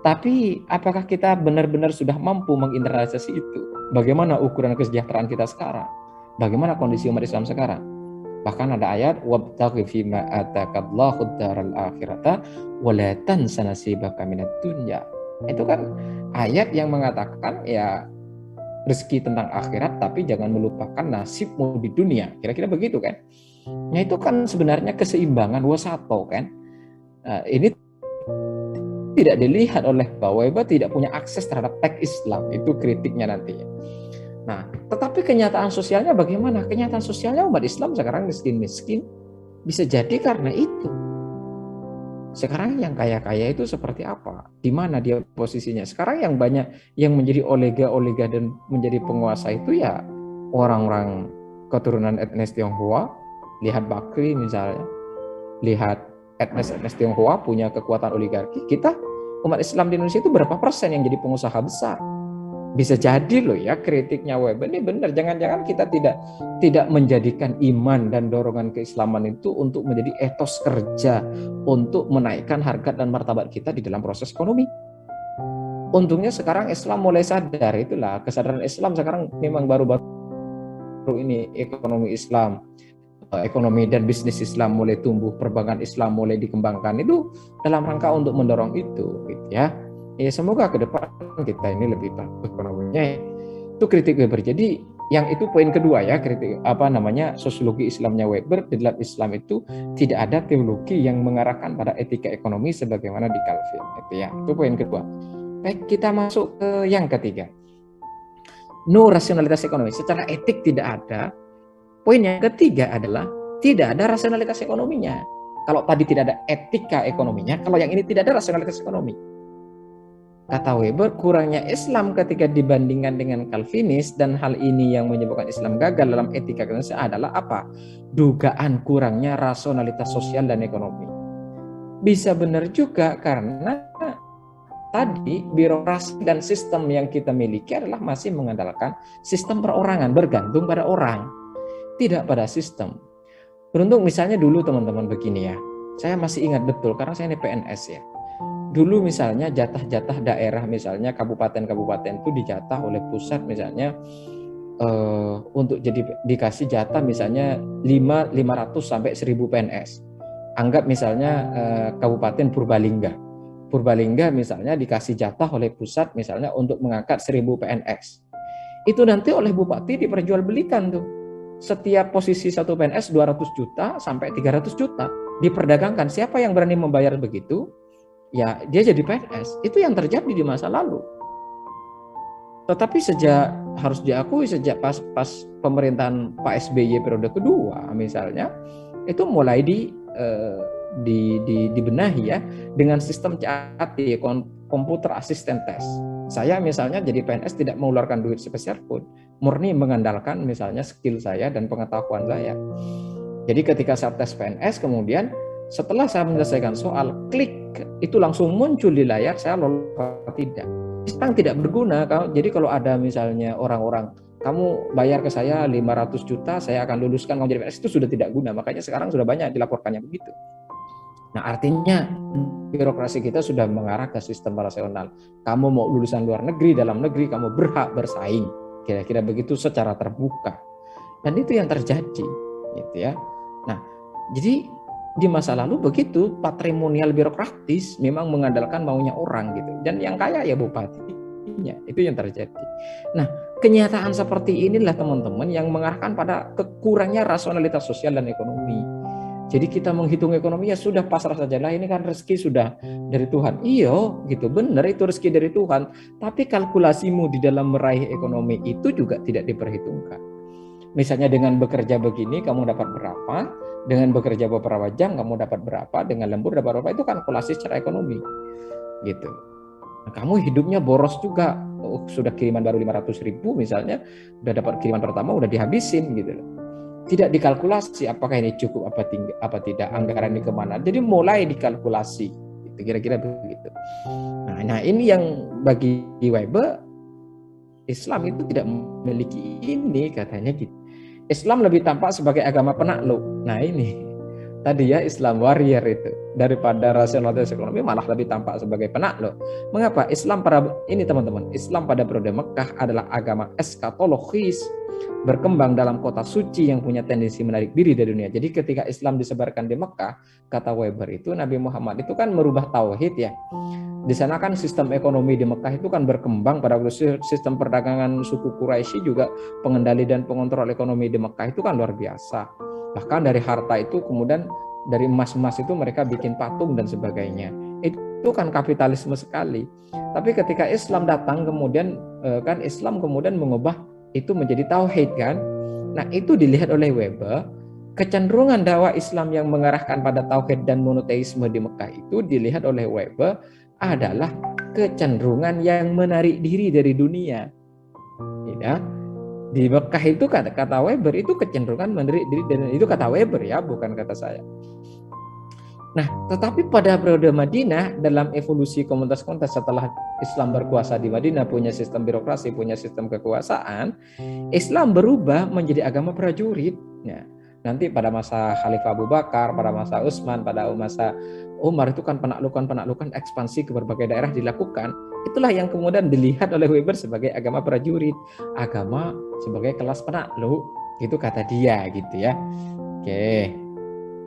Tapi apakah kita benar-benar sudah mampu menginternalisasi itu? Bagaimana ukuran kesejahteraan kita sekarang? Bagaimana kondisi umat Islam sekarang? Bahkan ada ayat wabtaghi fima ataqallahu daral akhirata wa la tansa nasibaka minad dunya. Itu kan ayat yang mengatakan ya rezeki tentang akhirat, tapi jangan melupakan nasibmu di dunia. Kira-kira begitu kan? Nah itu kan sebenarnya keseimbangan wasato kan? Ini tidak dilihat oleh Weber, tidak punya akses terhadap teks Islam. Itu kritiknya nantinya. Nah, tetapi kenyataan sosialnya bagaimana? Kenyataan sosialnya umat Islam sekarang miskin-miskin. Bisa jadi karena itu. Sekarang yang kaya-kaya itu seperti apa? Di mana dia posisinya? Sekarang yang banyak yang menjadi olega dan menjadi penguasa itu ya orang-orang keturunan etnis Tionghoa. Lihat Bakri misalnya. Lihat etnis Tionghoa punya kekuatan oligarki. Kita umat Islam di Indonesia itu berapa persen yang jadi pengusaha besar? Bisa jadi loh ya kritiknya Weber ini benar. Jangan-jangan kita tidak menjadikan iman dan dorongan keislaman itu untuk menjadi etos kerja untuk menaikkan harkat dan martabat kita di dalam proses ekonomi. Untungnya sekarang Islam mulai sadar, itulah kesadaran Islam sekarang memang baru-baru ini ekonomi Islam, ekonomi dan bisnis Islam mulai tumbuh, perbankan Islam mulai dikembangkan, itu dalam rangka untuk mendorong itu gitu ya. Ya semoga ke depan kita ini lebih bagus ekonominya. Itu kritik Weber. Jadi yang itu poin kedua ya, kritik sosiologi Islamnya Weber. Di dalam Islam itu tidak ada teologi yang mengarahkan pada etika ekonomi sebagaimana di Calvin. Itu ya, itu poin kedua. Baik, kita masuk ke yang ketiga. No rasionalitas ekonomi. Secara etik tidak ada. Poin yang ketiga adalah tidak ada rasionalitas ekonominya. Kalau tadi tidak ada etika ekonominya, kalau yang ini tidak ada rasionalitas ekonomi. Kata Weber, kurangnya Islam ketika dibandingkan dengan Calvinis, dan hal ini yang menyebabkan Islam gagal dalam etika kemanusiaan adalah apa? Dugaan kurangnya rasionalitas sosial dan ekonomi. Bisa benar juga karena tadi birokrasi dan sistem yang kita miliki adalah masih mengandalkan sistem perorangan, bergantung pada orang, tidak pada sistem. Beruntung misalnya dulu teman-teman begini ya, saya masih ingat betul karena saya ini PNS ya. Dulu misalnya jatah-jatah daerah, misalnya kabupaten-kabupaten itu dijatah oleh pusat misalnya untuk jadi dikasih jatah misalnya 500 sampai 1000 PNS. Anggap misalnya Kabupaten Purbalingga misalnya dikasih jatah oleh pusat misalnya untuk mengangkat 1000 PNS. Itu nanti oleh bupati diperjualbelikan tuh. Setiap posisi satu PNS 200 juta sampai 300 juta diperdagangkan. Siapa yang berani membayar begitu? Ya dia jadi PNS. Itu yang terjadi di masa lalu. Tetapi harus diakui sejak pas pemerintahan Pak SBY periode kedua misalnya, itu mulai dibenahi ya dengan sistem CAT, komputer asisten tes. Saya misalnya jadi PNS tidak mengeluarkan duit sepeser pun, murni mengandalkan misalnya skill saya dan pengetahuan saya. Jadi ketika saya tes PNS, kemudian setelah saya menyelesaikan soal, klik, itu langsung muncul di layar saya lolos atau tidak. Sekarang tidak berguna. Jadi kalau ada misalnya orang-orang, kamu bayar ke saya 500 juta, saya akan luluskan kamu jadi PNS, itu sudah tidak guna. Makanya sekarang sudah banyak dilaporkannya begitu. Nah artinya birokrasi kita sudah mengarah ke sistem rasional. Kamu mau lulusan luar negeri, dalam negeri, kamu berhak bersaing. Kira-kira begitu secara terbuka. Dan itu yang terjadi, gitu ya. Nah, jadi di masa lalu begitu, patrimonial birokratis memang mengandalkan maunya orang gitu. Dan yang kaya ya bupatinya, itu yang terjadi. Nah, kenyataan seperti inilah teman-teman yang mengarahkan pada kekurangnya rasionalitas sosial dan ekonomi. Jadi kita menghitung ekonomi ya sudah pasrah saja lah, ini kan rezeki sudah dari Tuhan. Iya, gitu, benar itu rezeki dari Tuhan. Tapi kalkulasimu di dalam meraih ekonomi itu juga tidak diperhitungkan. Misalnya dengan bekerja begini kamu dapat berapa, dengan bekerja beberapa jam kamu dapat berapa, dengan lembur dapat berapa, itu kalkulasi secara ekonomi. Gitu. Nah, kamu hidupnya boros juga. Sudah kiriman baru 500.000 misalnya, udah dapat kiriman pertama udah dihabisin gitu loh. Tidak dikalkulasi apakah ini cukup apa tidak, anggaran ini kemana. Jadi mulai dikalkulasi, gitu, kira-kira begitu. Nah ini yang bagi Weber, Islam itu tidak memiliki ini katanya gitu. Islam lebih tampak sebagai agama penakluk. Nah ini tadi ya, Islam warrior itu daripada rasionalitas ekonomi malah lebih tampak sebagai penakluk. Mengapa? Islam ini teman-teman, Islam pada periode Mekah adalah agama eskatologis, berkembang dalam kota suci yang punya tendensi menarik diri dari dunia. Jadi ketika Islam disebarkan di Mekah, kata Weber itu Nabi Muhammad itu kan merubah tauhid ya. Di sana kan sistem ekonomi di Mekah itu kan berkembang, pada sistem perdagangan suku Quraisy juga pengendali dan pengontrol ekonomi di Mekah itu kan luar biasa. Bahkan dari harta itu kemudian dari emas-emas itu mereka bikin patung dan sebagainya. Itu kan kapitalisme sekali. Tapi ketika Islam datang kemudian kan Islam kemudian mengubah itu menjadi tauhid kan. Nah, itu dilihat oleh Weber, kecenderungan dakwah Islam yang mengarahkan pada tauhid dan monoteisme di Mekah itu dilihat oleh Weber adalah kecenderungan yang menarik diri dari dunia. Ya. Di Mekah itu kata Weber itu kecenderungan menarik diri, dan itu kata Weber ya, bukan kata saya. Nah, tetapi pada periode Madinah, dalam evolusi komunitas-komunitas setelah Islam berkuasa di Madinah, punya sistem birokrasi, punya sistem kekuasaan, Islam berubah menjadi agama prajurit. Ya. Nanti pada masa Khalifah Abu Bakar, pada masa Utsman, pada masa Umar itu kan penaklukan ekspansi ke berbagai daerah dilakukan. Itulah yang kemudian dilihat oleh Weber sebagai agama prajurit, agama sebagai kelas penakluk, itu kata dia gitu ya. Oke.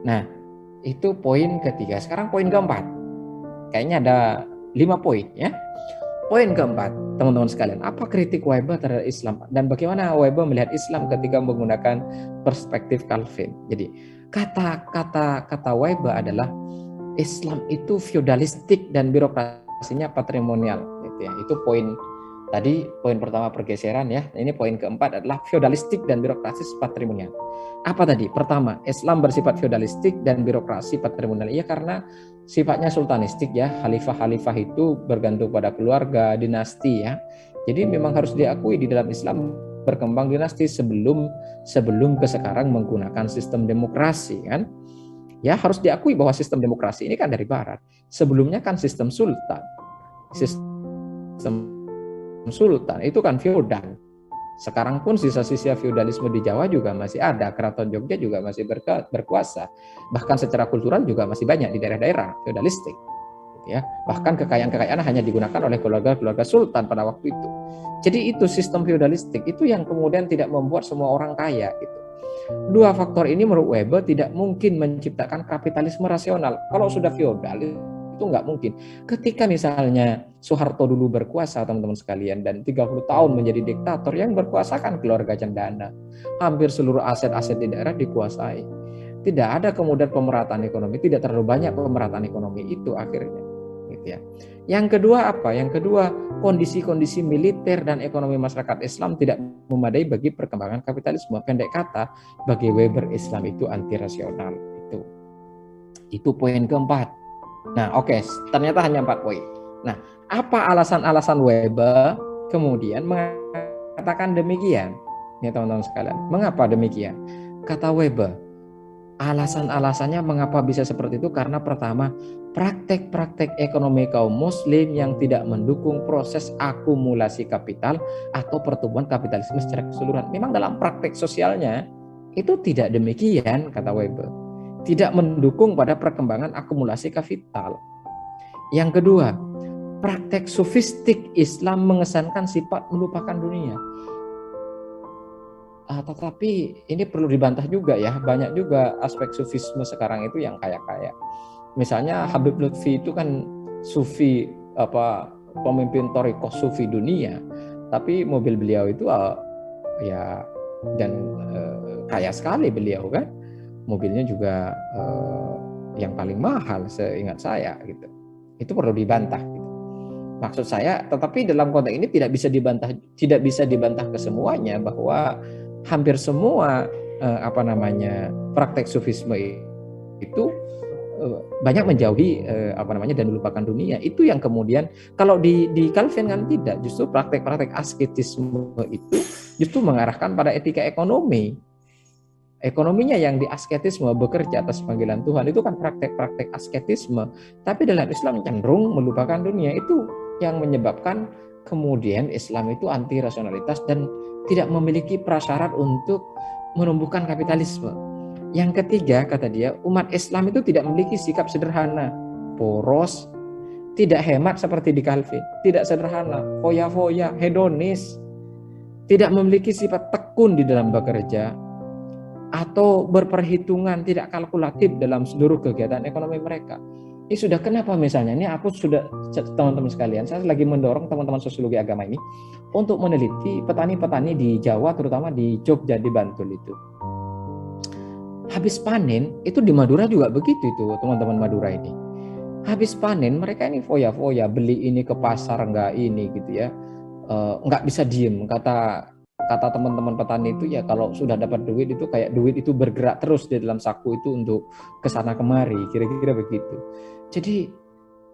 Nah, itu poin ketiga. Sekarang poin keempat. Kayaknya ada 5 poin ya. Poin keempat, teman-teman sekalian, apa kritik Weber terhadap Islam dan bagaimana Weber melihat Islam ketika menggunakan perspektif Calvin. Jadi kata Weber adalah Islam itu feudalistik dan birokrasinya patrimonial. Gitu ya. Itu poin tadi, poin pertama pergeseran ya. Ini poin keempat adalah feudalistik dan birokrasi patrimonial. Apa tadi? Pertama, Islam bersifat feudalistik dan birokrasi patrimonial. Iya, karena sifatnya sultanistik ya, khalifah-khalifah itu bergantung pada keluarga, dinasti ya. Jadi memang harus diakui di dalam Islam berkembang dinasti sebelum ke sekarang menggunakan sistem demokrasi kan. Ya harus diakui bahwa sistem demokrasi ini kan dari barat. Sebelumnya kan sistem sultan. Sistem sultan itu kan feodal. Sekarang pun sisa-sisa feodalisme di Jawa juga masih ada, Keraton Jogja juga masih berkuasa. Bahkan secara kultural juga masih banyak di daerah-daerah feodalistik. Ya, bahkan kekayaan-kekayaan hanya digunakan oleh keluarga-keluarga sultan pada waktu itu. Jadi itu sistem feodalistik itu yang kemudian tidak membuat semua orang kaya gitu. Dua faktor ini menurut Weber tidak mungkin menciptakan kapitalisme rasional. Kalau sudah feodal itu nggak mungkin. Ketika misalnya Soeharto dulu berkuasa teman-teman sekalian dan 30 tahun menjadi diktator, yang berkuasa kan keluarga cendana. Hampir seluruh aset-aset di daerah dikuasai. Tidak ada kemudian pemerataan ekonomi, tidak terlalu banyak pemerataan ekonomi itu akhirnya. Gitu ya. Yang kedua apa? Yang kedua, kondisi-kondisi militer dan ekonomi masyarakat Islam tidak memadai bagi perkembangan kapitalisme. Pendek kata, bagi Weber Islam itu anti rasional. Itu poin keempat. Nah, oke, ternyata hanya 4 poin. Nah, apa alasan-alasan Weber kemudian mengatakan demikian? Ini teman-teman sekalian, mengapa demikian? Kata Weber, alasan-alasannya mengapa bisa seperti itu karena pertama, praktek-praktek ekonomi kaum muslim yang tidak mendukung proses akumulasi kapital atau pertumbuhan kapitalisme secara keseluruhan. Memang dalam praktek sosialnya itu tidak demikian, kata Weber. Tidak mendukung pada perkembangan akumulasi kapital. Yang kedua, praktek sofistik Islam mengesankan sifat melupakan dunia. Tetapi ini perlu dibantah juga ya, banyak juga aspek sufisme sekarang itu yang kaya-kaya. Misalnya Habib Lutfi itu kan sufi, pemimpin thariqah sufi dunia, tapi mobil beliau itu ya dan kaya sekali beliau kan, mobilnya juga yang paling mahal seingat saya gitu. Itu perlu dibantah gitu. Maksud saya, tetapi dalam konteks ini tidak bisa dibantah kesemuanya bahwa hampir semua praktek sufisme itu banyak menjauhi dan melupakan dunia. Itu yang kemudian kalau di Calvin kan tidak, justru praktek-praktek asketisme itu justru mengarahkan pada etika ekonomi. Ekonominya yang di asketisme, bekerja atas panggilan Tuhan, itu kan praktek-praktek asketisme. Tapi dalam Islam cenderung melupakan dunia. Itu yang menyebabkan kemudian Islam itu anti rasionalitas dan tidak memiliki prasyarat untuk menumbuhkan kapitalisme. Yang ketiga, kata dia, umat Islam itu tidak memiliki sikap sederhana, poros, tidak hemat seperti di Calvin, tidak sederhana, foya-foya, hedonis, tidak memiliki sifat tekun di dalam bekerja, atau berperhitungan, tidak kalkulatif dalam seluruh kegiatan ekonomi mereka. Ini sudah kenapa misalnya, ini aku sudah, teman-teman sekalian, saya lagi mendorong teman-teman sosiologi agama ini untuk meneliti petani-petani di Jawa, terutama di Jogja, di Bantul itu. Habis panen, itu di Madura juga begitu itu teman-teman Madura ini. Habis panen, mereka ini foya-foya, beli ini ke pasar, enggak ini gitu ya. Enggak bisa diem, kata teman-teman petani itu ya, kalau sudah dapat duit itu kayak duit itu bergerak terus di dalam saku itu untuk kesana kemari, kira-kira begitu. Jadi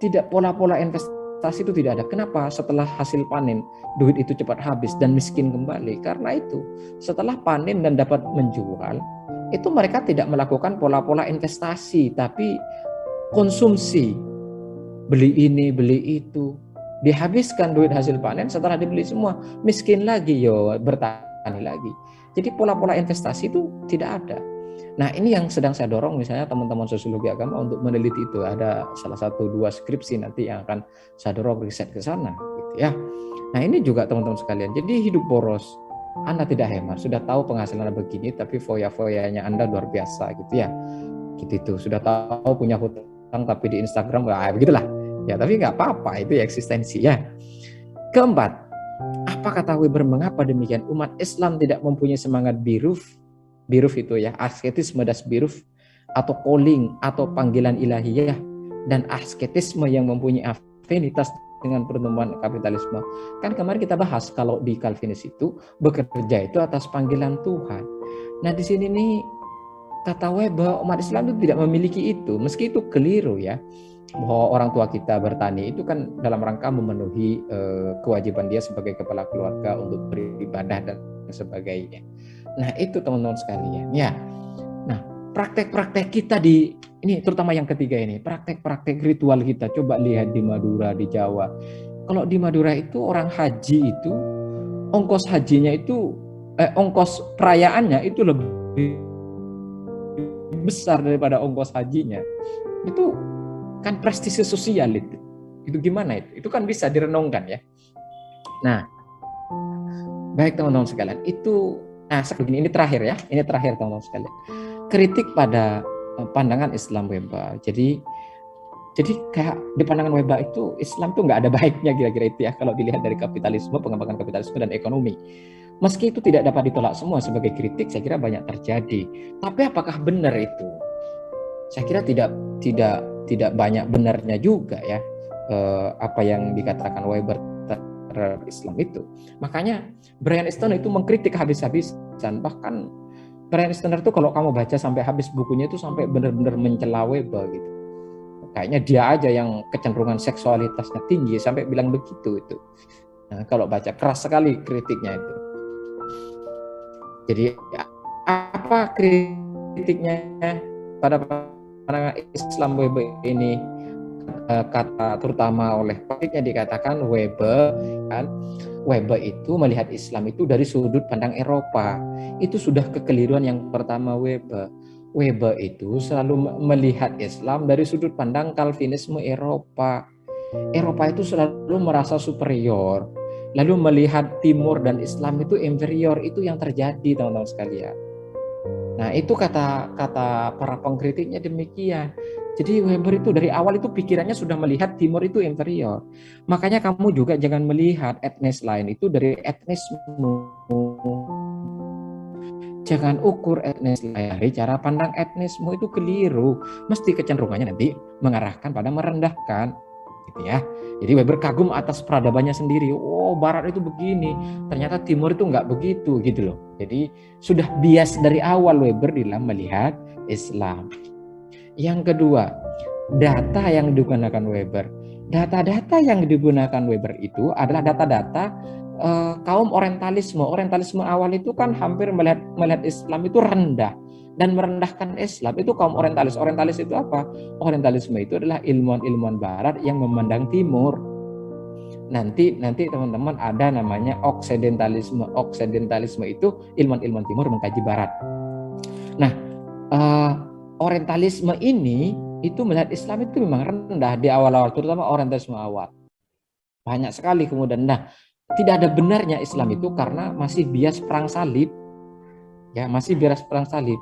tidak pola-pola investasi itu tidak ada. Kenapa? Setelah hasil panen duit itu cepat habis dan miskin kembali. Karena itu setelah panen dan dapat menjual, itu mereka tidak melakukan pola-pola investasi, tapi konsumsi, beli ini, beli itu. Dihabiskan duit hasil panen, setelah dibeli semua miskin lagi, bertani lagi. Jadi pola-pola investasi itu tidak ada. Nah, ini yang sedang saya dorong misalnya teman-teman sosiologi agama untuk meneliti itu. Ada salah 1-2 skripsi nanti yang akan saya dorong riset ke sana gitu ya. Nah, ini juga teman-teman sekalian. Jadi hidup boros, Anda tidak hemat, sudah tahu penghasilannya begini tapi foya-foyanya Anda luar biasa gitu ya. Gitu itu, sudah tahu punya hutang tapi di Instagram begitulah. Ya, tapi nggak apa-apa, itu ya eksistensi ya. Keempat, apa kata Weber mengapa demikian? Umat Islam tidak mempunyai semangat biruf itu ya, asketisme das biruf, atau calling atau panggilan ilahiyah, dan asketisme yang mempunyai afinitas dengan pertumbuhan kapitalisme. Kan kemarin kita bahas kalau di Calvinis itu bekerja itu atas panggilan Tuhan. Nah, di sini nih kata Weber umat Islam itu tidak memiliki itu, meski itu keliru ya. bahwa orang tua kita bertani itu kan dalam rangka memenuhi kewajiban dia sebagai kepala keluarga untuk beribadah dan sebagainya. Nah itu teman-teman sekalian ya. Nah praktek-praktek kita ini terutama yang ketiga ini, praktek-praktek ritual kita coba lihat di Madura, di Jawa. Kalau di Madura itu orang haji itu ongkos hajinya itu ongkos perayaannya itu lebih besar daripada ongkos hajinya. Itu kan prestise sosial itu gimana itu? Itu kan bisa direnungkan ya. Nah, baik teman-teman sekalian, itu ini terakhir ya, ini terakhir teman-teman sekalian. Kritik pada pandangan Islam Weba. Jadi kayak di pandangan Weba itu Islam tuh nggak ada baiknya kira-kira itu ya kalau dilihat dari kapitalisme, pengembangan kapitalisme dan ekonomi. Meski itu tidak dapat ditolak semua sebagai kritik, saya kira banyak terjadi. Tapi apakah benar itu? Saya kira tidak banyak benarnya juga ya apa yang dikatakan Weber terhadap Islam itu. Makanya Brian Easton itu mengkritik habis-habisan. Bahkan Brian Easton itu kalau kamu baca sampai habis bukunya itu sampai benar-benar mencela Weber gitu. Kayaknya dia aja yang kecenderungan seksualitasnya tinggi sampai bilang begitu itu. Nah, kalau baca keras sekali kritiknya itu. Jadi apa kritiknya pada pandangan Islam Weber ini? Kata terutama oleh kritiknya dikatakan Weber itu melihat Islam itu dari sudut pandang Eropa. Itu sudah kekeliruan yang pertama Weber. Weber itu selalu melihat Islam dari sudut pandang Calvinisme Eropa. Eropa itu selalu merasa superior, lalu melihat Timur dan Islam itu inferior. Itu yang terjadi teman-teman sekalian. Nah itu kata para pengkritiknya demikian. Jadi Weber itu dari awal itu pikirannya sudah melihat Timur itu inferior. Makanya kamu juga jangan melihat etnis lain itu dari etnismu. Jangan ukur etnis lain dari cara pandang etnismu, itu keliru. Mesti kecenderungannya nanti mengarahkan pada merendahkan, gitu ya. Jadi Weber kagum atas peradabannya sendiri. Oh, Barat itu begini, ternyata Timur itu nggak begitu, gitu loh. Jadi sudah bias dari awal Weber dalam melihat Islam. Yang kedua, data yang digunakan Weber. Data-data yang digunakan Weber itu adalah data-data kaum orientalisme. Orientalisme awal itu kan hampir melihat Islam itu rendah dan merendahkan Islam. Itu kaum orientalis. Orientalis itu apa? Orientalisme itu adalah ilmuwan-ilmuwan Barat yang memandang Timur. Nanti teman-teman ada namanya oksidentalisme. Oksidentalisme itu ilmuwan-ilmuwan Timur mengkaji Barat. Nah, orientalisme ini itu melihat Islam itu memang rendah di awal-awal, terutama orientalisme awal. Banyak sekali kemudian. Nah, tidak ada benarnya Islam itu karena masih bias perang salib. Ya, masih bias perang salib.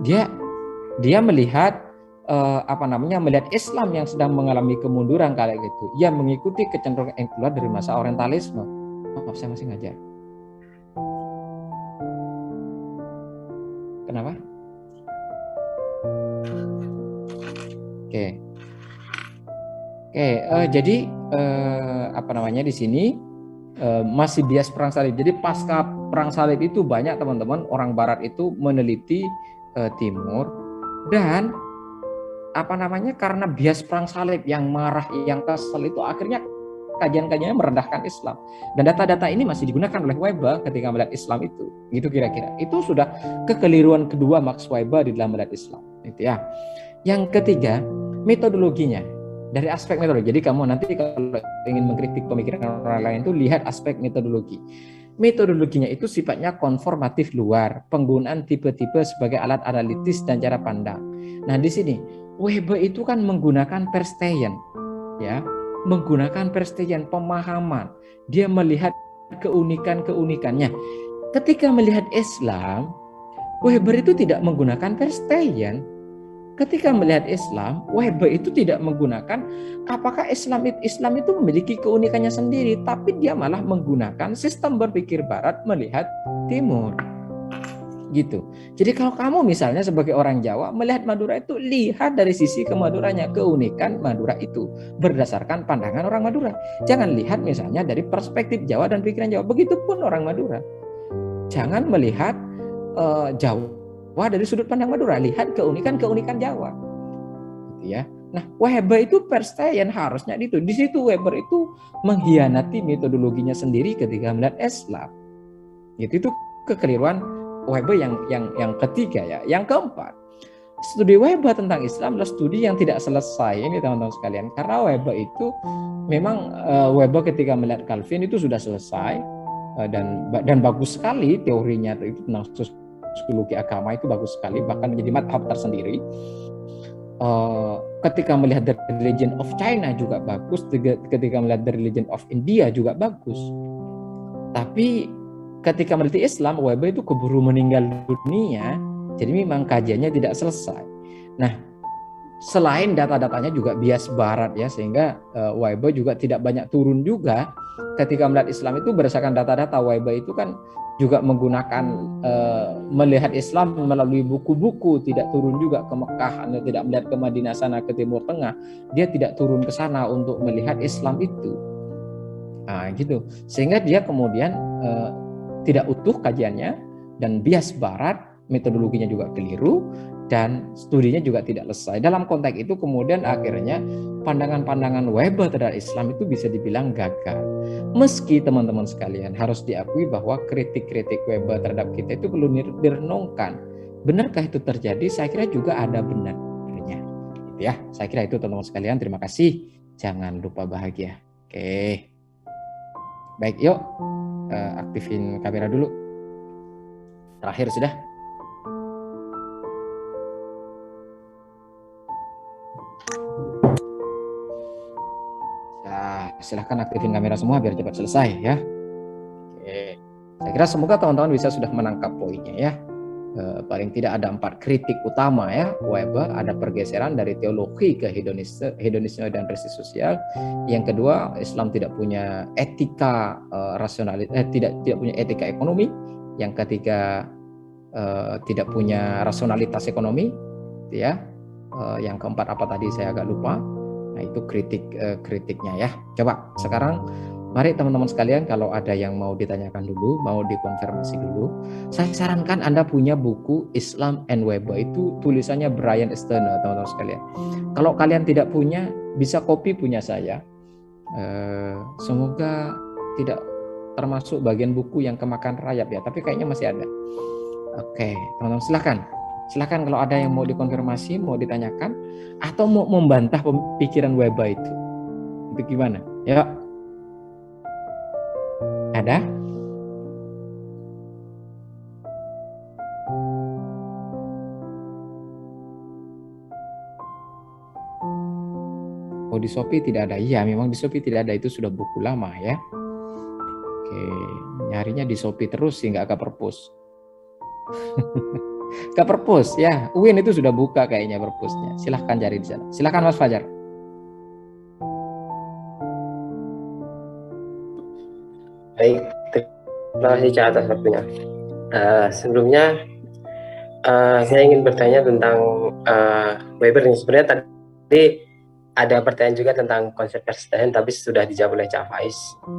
Dia melihat melihat Islam yang sedang mengalami kemunduran kayak gitu. Ia mengikuti kecenderungan yang keluar dari masa orientalisme. Maaf, saya masih ngajar. Kenapa? Jadi di sini masih bias perang salib. Jadi pasca perang salib itu banyak teman-teman orang Barat itu meneliti Timur dan karena bias perang salib yang marah, yang kesel itu akhirnya kajian-kajiannya merendahkan Islam. Dan data-data ini masih digunakan oleh Weber ketika melihat Islam itu. Gitu kira-kira. Itu sudah kekeliruan kedua Max Weber di dalam melihat Islam. Itu ya. Yang ketiga, metodologinya. Dari aspek metodologi. Jadi kamu nanti kalau ingin mengkritik pemikiran orang lain itu lihat aspek metodologi. Metodologinya itu sifatnya konformatif luar, penggunaan tipe-tipe sebagai alat analitis dan cara pandang. Nah, di sini Weber itu kan menggunakan Verstehen, ya, menggunakan Verstehen pemahaman. Dia melihat keunikan-keunikannya. Ketika melihat Islam, Weber itu tidak menggunakan Verstehen. Ketika melihat Islam, Weber itu tidak menggunakan apakah Islam itu memiliki keunikannya sendiri, tapi dia malah menggunakan sistem berpikir Barat melihat Timur. Gitu. Jadi kalau kamu misalnya sebagai orang Jawa melihat Madura itu, lihat dari sisi kemaduranya, keunikan Madura itu berdasarkan pandangan orang Madura. Jangan lihat misalnya dari perspektif Jawa dan pikiran Jawa. Begitupun orang Madura. Jangan melihat Jawa dari sudut pandang Madura, lihat keunikan-keunikan Jawa. ya. Nah, Weber itu Verstehen harusnya itu. Di situ Weber itu mengkhianati metodologinya sendiri ketika melihat Islam. Itu kekeliruan Weber yang ketiga ya. Yang keempat, studi Weber tentang Islam adalah studi yang tidak selesai ini teman-teman sekalian. Karena Weber itu memang Weber ketika melihat Calvin itu sudah selesai dan bagus sekali teorinya itu tentang sosiologi agama itu bagus sekali, bahkan menjadi madhab tersendiri. Ketika melihat The Religion of China juga bagus, ketika melihat The Religion of India juga bagus. Tapi ketika meneliti Islam, Weber itu keburu meninggal dunia, jadi memang kajiannya tidak selesai. Nah, selain data-datanya juga bias barat ya, sehingga Weber juga tidak banyak turun juga ketika melihat Islam itu berdasarkan data-data. Weber itu kan juga menggunakan melihat Islam melalui buku-buku, tidak turun juga ke Mekah, Anda tidak melihat ke Madinah sana, ke Timur Tengah, dia tidak turun ke sana untuk melihat Islam itu. Gitu. Sehingga dia kemudian tidak utuh kajiannya dan bias barat, metodologinya juga keliru dan studinya juga tidak selesai. Dalam konteks itu kemudian akhirnya pandangan-pandangan Weber terhadap Islam itu bisa dibilang gagal. Meski teman-teman sekalian harus diakui bahwa kritik-kritik Weber terhadap kita itu perlu direnungkan. Benarkah itu terjadi? Saya kira juga ada benarnya. Ya, saya kira itu teman-teman sekalian. Terima kasih. Jangan lupa bahagia. Oke. Baik, yuk aktifin kamera dulu. Terakhir sudah. Silahkan aktifin kamera semua biar cepat selesai ya. Oke. Saya kira semoga teman-teman bisa sudah menangkap poinnya ya. Paling tidak ada 4 kritik utama ya Weber. Ada pergeseran dari teologi ke hedonisme dan realistis sosial. Yang kedua, Islam tidak punya etika tidak punya etika ekonomi. Yang ketiga, tidak punya rasionalitas ekonomi ya. Yang keempat apa tadi saya agak lupa. Nah, itu kritiknya ya. Coba sekarang mari teman-teman sekalian, kalau ada yang mau ditanyakan dulu, mau dikonfirmasi dulu, saya sarankan Anda punya buku Islam and Weber, itu tulisannya Brian Esterner teman-teman sekalian. Kalau kalian tidak punya, bisa copy punya saya. Semoga tidak termasuk bagian buku yang kemakan rayap ya, tapi kayaknya masih ada. Oke, teman-teman silahkan kalau ada yang mau dikonfirmasi, mau ditanyakan, atau mau membantah pemikiran Weber itu gimana? Ya, ada? Oh, di Shopee tidak ada. Iya, memang di Shopee tidak ada, itu sudah buku lama ya. Oke, nyarinya di Shopee terus sih, nggak ke perpus. Ke perpus ya, UIN itu sudah buka kayaknya perpusnya. Silahkan cari di sana. Silahkan Mas Fajar. Baik, terima kasih Cak atas waktunya. Sebelumnya saya ingin bertanya tentang Weber ini. Sebenarnya tadi ada pertanyaan juga tentang konsep Verstehen, tapi sudah dijawab oleh Cak Faiz.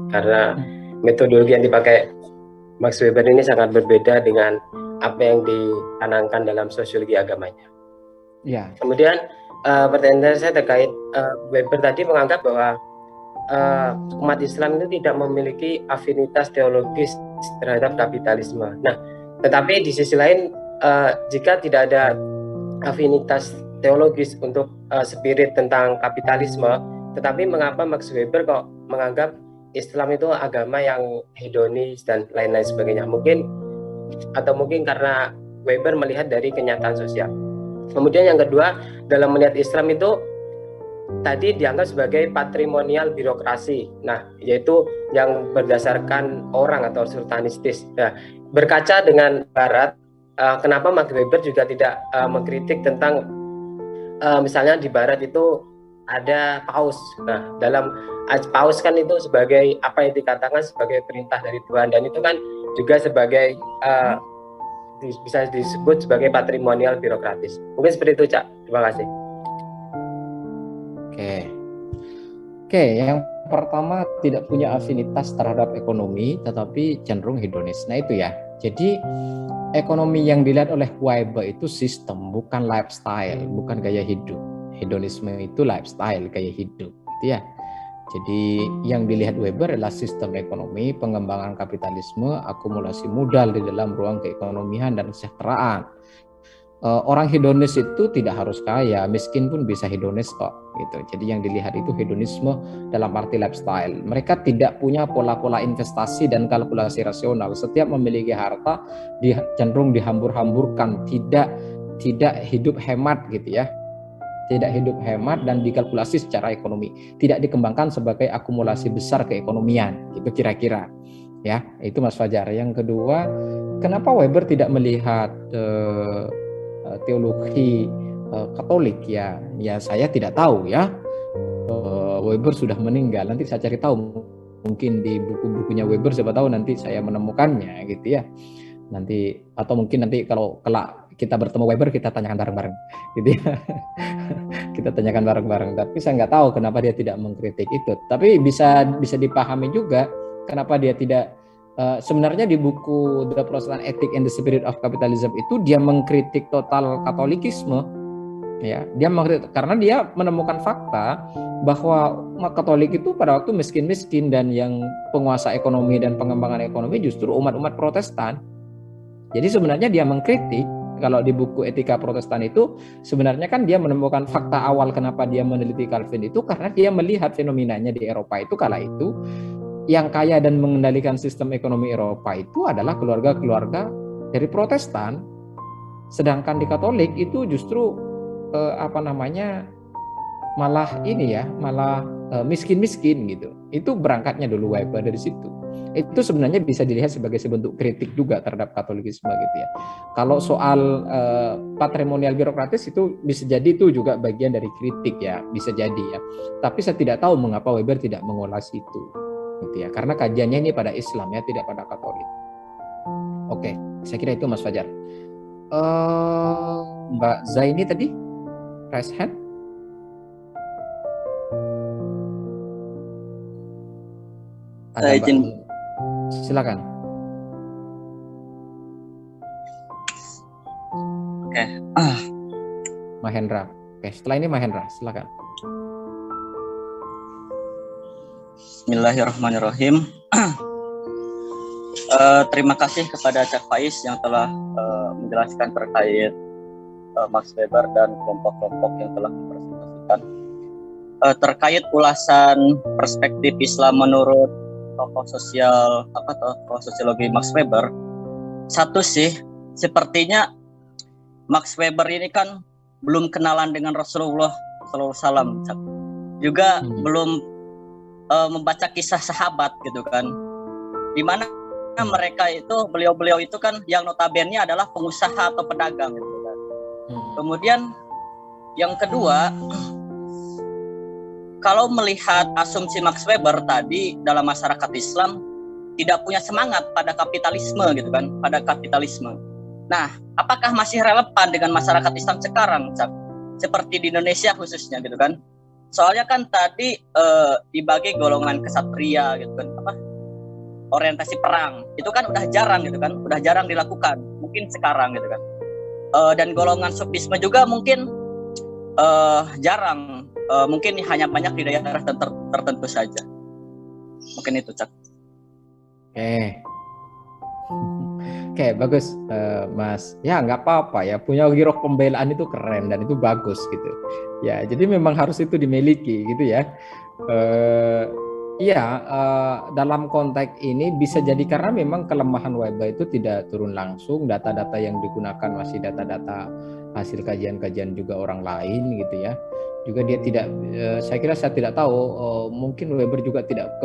Karena metodologi yang dipakai Max Weber ini sangat berbeda dengan apa yang ditanamkan dalam sosiologi agamanya. Ya. Kemudian pertanyaan saya terkait Weber tadi menganggap bahwa umat Islam itu tidak memiliki afinitas teologis terhadap kapitalisme. Nah, tetapi di sisi lain jika tidak ada afinitas teologis untuk spirit tentang kapitalisme, tetapi mengapa Max Weber kok menganggap Islam itu agama yang hedonis dan lain-lain sebagainya? Mungkin karena Weber melihat dari kenyataan sosial. Kemudian yang kedua, dalam melihat Islam itu tadi dianggap sebagai patrimonial birokrasi. Nah, yaitu yang berdasarkan orang atau sultanistis. Nah, berkaca dengan Barat, kenapa Max Weber juga tidak mengkritik tentang misalnya di Barat itu ada paus. Nah, dalam paus kan itu sebagai apa yang dikatakan sebagai perintah dari Tuhan, dan itu kan juga sebagai bisa disebut sebagai patrimonial birokratis. Mungkin seperti itu, Cak. Terima kasih. Oke, yang pertama tidak punya afinitas terhadap ekonomi, tetapi cenderung hedonis. Nah itu ya. Jadi ekonomi yang dilihat oleh Weber itu sistem, bukan lifestyle, bukan gaya hidup. hedonisme itu lifestyle, gaya hidup, gitu ya. Jadi yang dilihat Weber adalah sistem ekonomi, pengembangan kapitalisme, akumulasi modal di dalam ruang keekonomian dan kesejahteraan. Orang hedonis itu tidak harus kaya, miskin pun bisa hedonis kok, gitu. Jadi yang dilihat itu hedonisme dalam arti lifestyle. Mereka tidak punya pola-pola investasi dan kalkulasi rasional. Setiap memiliki harta cenderung dihambur-hamburkan, tidak hidup hemat, gitu ya. Tidak hidup hemat dan dikalkulasi secara ekonomi, tidak dikembangkan sebagai akumulasi besar keekonomian, gitu kira-kira ya. Itu Mas Fajar. Yang kedua, kenapa Weber tidak melihat teologi Katolik ya saya tidak tahu ya. Weber sudah meninggal, nanti saya cari tahu mungkin di buku-bukunya Weber, siapa tahu nanti saya menemukannya, gitu ya. Nanti atau mungkin nanti kalau kelak kita bertemu Weber, kita tanyakan bareng-bareng, gitu ya. Kita tanyakan bareng-bareng. Tapi saya nggak tahu kenapa dia tidak mengkritik itu. Tapi bisa dipahami juga kenapa dia tidak. Sebenarnya di buku The Protestant Ethic and the Spirit of Capitalism itu dia mengkritik total Katolikisme, ya. Dia mengkritik karena dia menemukan fakta bahwa umat Katolik itu pada waktu miskin-miskin dan yang penguasa ekonomi dan pengembangan ekonomi justru umat-umat Protestan. Jadi sebenarnya dia mengkritik. Kalau di buku Etika Protestan itu sebenarnya kan dia menemukan fakta awal kenapa dia meneliti Calvin itu karena dia melihat fenomenanya di Eropa itu kala itu yang kaya dan mengendalikan sistem ekonomi Eropa itu adalah keluarga-keluarga dari Protestan, sedangkan di Katolik itu justru malah miskin-miskin gitu. Itu berangkatnya dulu Weber dari situ. Itu sebenarnya bisa dilihat sebagai sebentuk kritik juga terhadap Katolikisme, gitu ya. Kalau soal patrimonial birokratis itu bisa jadi itu juga bagian dari kritik ya, bisa jadi ya. Tapi saya tidak tahu mengapa Weber tidak mengulas itu, gitu ya. Karena kajiannya ini pada Islam ya, tidak pada Katolik. Oke, saya kira itu Mas Fajar. Mbak Zaini tadi raise hand. Ada Mbak. Silakan. Oke. Mahendra. Oke, setelah ini Mahendra, silakan. Bismillahirrahmanirrahim. Terima kasih kepada Cak Faiz yang telah menjelaskan terkait Max Weber dan kelompok-kelompok yang telah mempresentasikan terkait ulasan perspektif Islam menurut tokoh sosiologi Max Weber. Satu sih, sepertinya Max Weber ini kan belum kenalan dengan Rasulullah SAW, juga belum membaca kisah sahabat gitu kan, dimana mereka itu beliau itu kan yang notabene adalah pengusaha atau pedagang gitu kan. Kemudian yang kedua, kalau melihat asumsi Max Weber tadi dalam masyarakat Islam tidak punya semangat pada kapitalisme gitu kan, pada kapitalisme. Nah, apakah masih relevan dengan masyarakat Islam sekarang, Cak? Seperti di Indonesia khususnya gitu kan? Soalnya kan tadi dibagi golongan kesatria gitu kan, orientasi perang itu kan udah jarang gitu kan, udah jarang dilakukan mungkin sekarang gitu kan. Dan golongan sufisme juga mungkin jarang. Mungkin hanya banyak di daerah tertentu saja. Mungkin itu, Cak. Oke, bagus, Mas. Ya, nggak apa-apa ya. Punya giroh pembelaan itu keren dan itu bagus gitu. Ya, jadi memang harus itu dimiliki gitu ya. Dalam konteks ini bisa jadi karena memang kelemahan Weber itu tidak turun langsung. Data-data yang digunakan masih data-data hasil kajian-kajian juga orang lain gitu ya. Juga dia tidak, saya tidak tahu, mungkin Weber juga tidak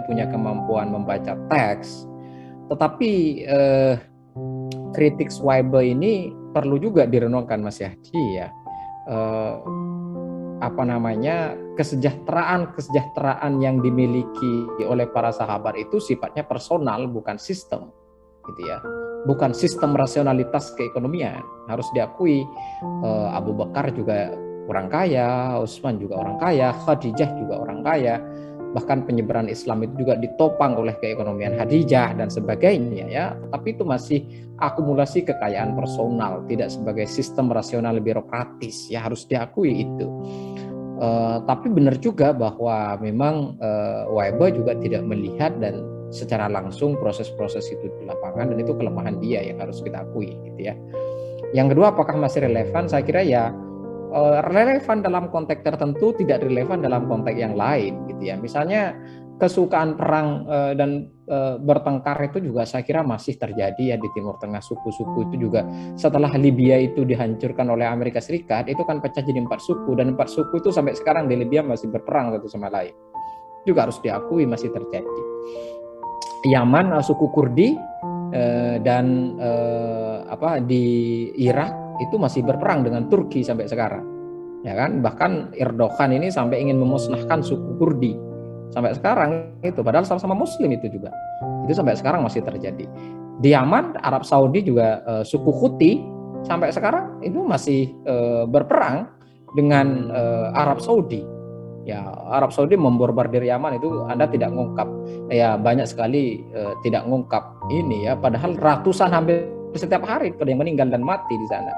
punya kemampuan membaca teks, tetapi kritik Weber ini perlu juga direnungkan Mas Yahdi ya. Kesejahteraan yang dimiliki oleh para sahabat itu sifatnya personal, bukan sistem, gitu ya. Bukan sistem rasionalitas keekonomian. Harus diakui, Abu Bakar juga orang kaya, Utsman juga orang kaya, Khadijah juga orang kaya, bahkan penyebaran Islam itu juga ditopang oleh keekonomian Khadijah dan sebagainya ya, tapi itu masih akumulasi kekayaan personal, tidak sebagai sistem rasional birokratis ya, harus diakui itu. Tapi benar juga bahwa memang Weber juga tidak melihat dan secara langsung proses-proses itu di lapangan, dan itu kelemahan dia yang harus kita akui gitu ya. Yang kedua, apakah masih relevan? Saya kira ya relevan dalam konteks tertentu, tidak relevan dalam konteks yang lain gitu ya. Misalnya kesukaan perang dan bertengkar itu juga saya kira masih terjadi ya di Timur Tengah. Suku-suku itu juga setelah Libya itu dihancurkan oleh Amerika Serikat, itu kan pecah jadi 4 suku, dan 4 suku itu sampai sekarang di Libya masih berperang satu sama lain. Juga harus diakui masih terjadi. Yaman, suku Kurdi dan di Irak itu masih berperang dengan Turki sampai sekarang, ya kan? Bahkan Erdogan ini sampai ingin memusnahkan suku Kurdi sampai sekarang itu, padahal sama-sama Muslim itu juga. Itu sampai sekarang masih terjadi. Di Yaman, Arab Saudi juga suku Houthi sampai sekarang itu masih berperang dengan Arab Saudi. Ya, Arab Saudi membombardir Yaman itu Anda tidak ngungkap. Ya, banyak sekali tidak ngungkap ini ya, padahal ratusan hampir setiap hari ada yang meninggal dan mati di sana,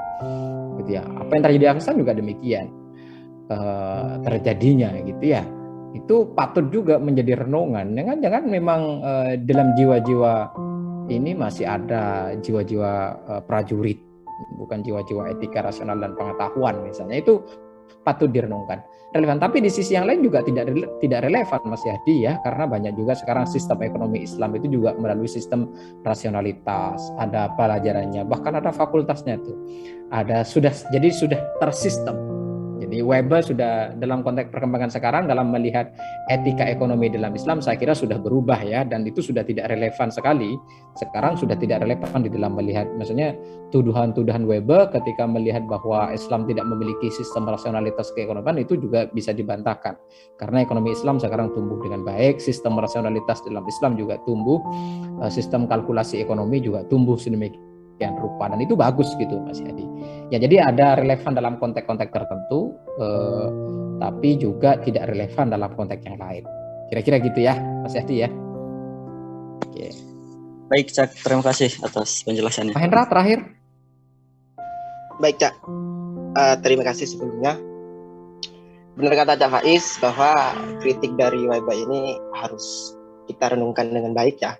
gitu ya. Apa yang terjadi di Afghanistan juga demikian terjadinya, gitu ya. Itu patut juga menjadi renungan. Jangan memang dalam jiwa-jiwa ini masih ada jiwa-jiwa prajurit, bukan jiwa-jiwa etika rasional dan pengetahuan misalnya. Itu patut direnungkan. Relevan, tapi di sisi yang lain juga tidak relevan Mas Yahdi ya, karena banyak juga sekarang sistem ekonomi Islam itu juga melalui sistem rasionalitas, ada pelajarannya, bahkan ada fakultasnya itu. Sudah tersistem. Jadi Weber sudah dalam konteks perkembangan sekarang dalam melihat etika ekonomi dalam Islam, saya kira sudah berubah ya, dan itu sudah tidak relevan sekali. Sekarang sudah tidak relevan di dalam melihat, maksudnya tuduhan-tuduhan Weber ketika melihat bahwa Islam tidak memiliki sistem rasionalitas keekonomian itu juga bisa dibantahkan. Karena ekonomi Islam sekarang tumbuh dengan baik, sistem rasionalitas dalam Islam juga tumbuh, sistem kalkulasi ekonomi juga tumbuh sedemikian rupa, dan itu bagus gitu Mas Yadi. Ya, jadi ada relevan dalam konteks-konteks tertentu, tapi juga tidak relevan dalam konteks yang lain. Kira-kira gitu ya, Mas Yadi ya. Oke. Baik, Cak. Terima kasih atas penjelasannya. Pak Hendra, terakhir. Baik, Cak. Terima kasih sebelumnya. Benar kata Cak Faiz bahwa kritik dari Weber ini harus kita renungkan dengan baik ya.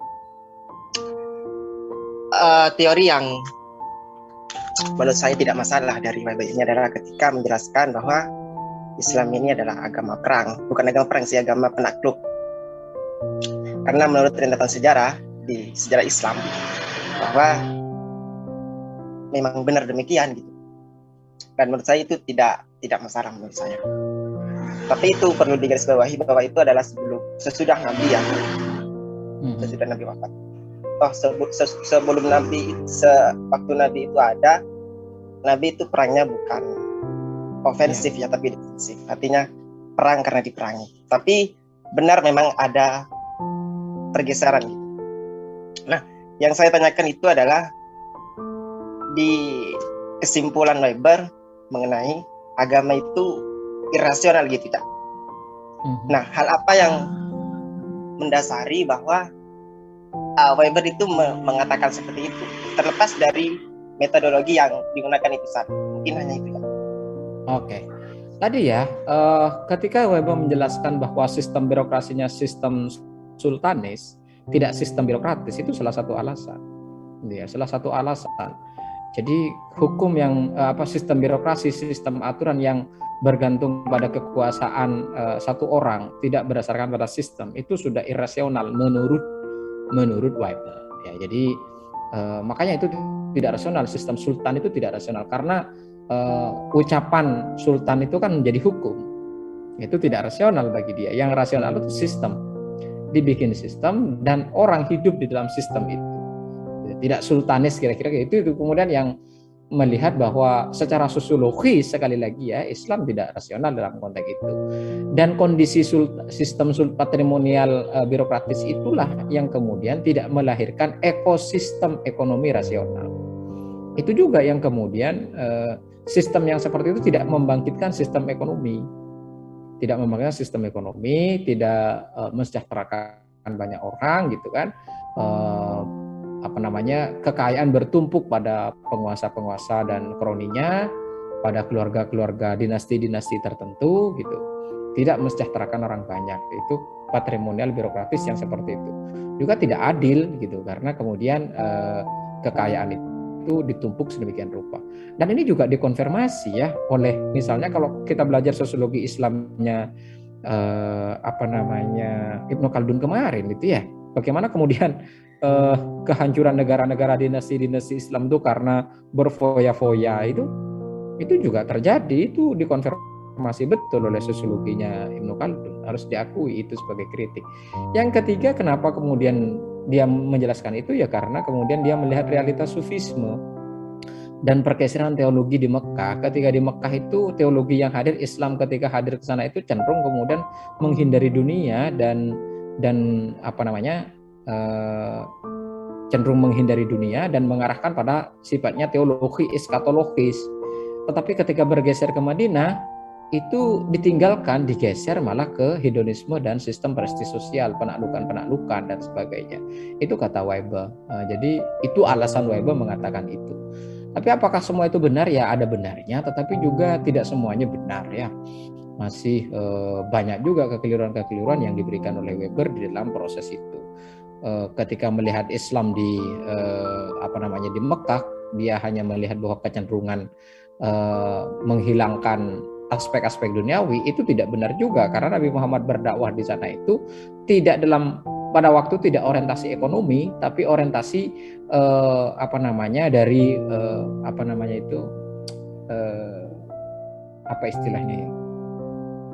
Teori yang menurut saya tidak masalah dari Weber ini adalah ketika menjelaskan bahwa Islam ini adalah agama perang, bukan agama perang sih, agama penakluk. Karena menurut rentetan sejarah di sejarah Islam bahwa memang benar demikian gitu. Dan menurut saya itu tidak masalah menurut saya. Tapi itu perlu digarisbawahi bahwa itu adalah sesudah Nabi ya, sesudah Nabi wafat. Sebelum Nabi, waktu Nabi itu ada, Nabi itu perangnya bukan ofensif ya, tapi defensif. Artinya perang karena diperangi. Tapi benar memang ada pergeseran gitu. Nah, yang saya tanyakan itu adalah di kesimpulan Weber mengenai agama itu irasional gitu ya. Nah, hal apa yang mendasari bahwa Weber itu mengatakan seperti itu, terlepas dari metodologi yang digunakan itu saat. Mungkin hanya itu ya. Oke. Tadi ya, ketika Weber menjelaskan bahwa sistem birokrasinya sistem sultanis, tidak sistem birokratis, itu salah satu alasan. Ya, salah satu alasan. Jadi hukum yang sistem birokrasi, sistem aturan yang bergantung pada kekuasaan satu orang, tidak berdasarkan pada sistem, itu sudah irasional menurut Weber. Ya, jadi makanya itu tidak rasional, sistem sultan itu tidak rasional karena ucapan sultan itu kan menjadi hukum. Itu tidak rasional bagi dia. Yang rasional itu sistem. Dibikin sistem dan orang hidup di dalam sistem itu. Tidak sultanis kira-kira itu kemudian yang melihat bahwa secara sosiologis sekali lagi ya Islam tidak rasional dalam konteks itu. Dan kondisi sistem patrimonial birokratis itulah yang kemudian tidak melahirkan ekosistem ekonomi rasional. Itu juga yang kemudian sistem yang seperti itu tidak membangkitkan sistem ekonomi. tidak memegang sistem ekonomi, tidak mensejahterakan banyak orang gitu kan. Kekayaan bertumpuk pada penguasa-penguasa dan kroninya, pada keluarga-keluarga dinasti-dinasti tertentu gitu. Tidak mensejahterakan orang banyak. Itu patrimonial birokratis yang seperti itu. Juga tidak adil gitu, karena kemudian kekayaan itu ditumpuk sedemikian rupa. Dan ini juga dikonfirmasi ya oleh, misalnya kalau kita belajar sosiologi Islamnya Ibnu Khaldun kemarin itu ya, bagaimana kemudian kehancuran negara-negara dinasti-dinasti Islam itu karena berfoya-foya itu juga terjadi, itu dikonfirmasi betul oleh sosiologinya Ibnu Khaldun, harus diakui itu sebagai kritik. Yang ketiga, kenapa kemudian dia menjelaskan itu ya karena kemudian dia melihat realitas sufisme dan pergeseran teologi di Mekah. Ketika di Mekah itu teologi yang hadir, Islam ketika hadir ke sana itu cenderung kemudian menghindari dunia dan cenderung menghindari dunia dan mengarahkan pada sifatnya teologi eskatologis. Tetapi ketika bergeser ke Madinah, itu ditinggalkan, digeser malah ke hedonisme dan sistem prestise sosial, penaklukan dan sebagainya. Itu kata Weber. Jadi itu alasan Weber mengatakan itu. Tapi apakah semua itu benar? Ya ada benarnya, tetapi juga tidak semuanya benar ya. Masih banyak juga kekeliruan-kekeliruan yang diberikan oleh Weber di dalam proses itu. Ketika melihat Islam di di Mekah, dia hanya melihat bahwa kecenderungan menghilangkan aspek-aspek duniawi, itu tidak benar juga, karena Nabi Muhammad berdakwah di sana itu pada waktu tidak orientasi ekonomi, tapi orientasi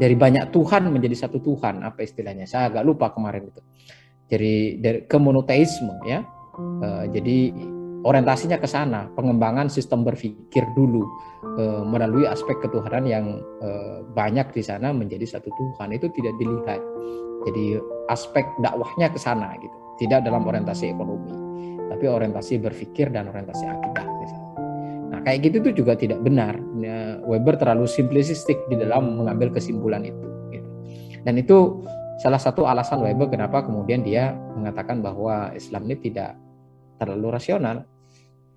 dari banyak Tuhan menjadi satu Tuhan, apa istilahnya, saya agak lupa kemarin itu. Jadi dari kemonoteisme ya. Jadi orientasinya ke sana, pengembangan sistem berpikir dulu melalui aspek ketuhanan yang banyak di sana menjadi satu Tuhan, itu tidak dilihat. Jadi aspek dakwahnya ke sana gitu, tidak dalam orientasi ekonomi, tapi orientasi berpikir dan orientasi akidah misalnya. Nah kayak gitu itu juga tidak benar. Weber terlalu simplistik di dalam mengambil kesimpulan itu. Gitu. Dan itu salah satu alasan Weber kenapa kemudian dia mengatakan bahwa Islam ini tidak terlalu rasional.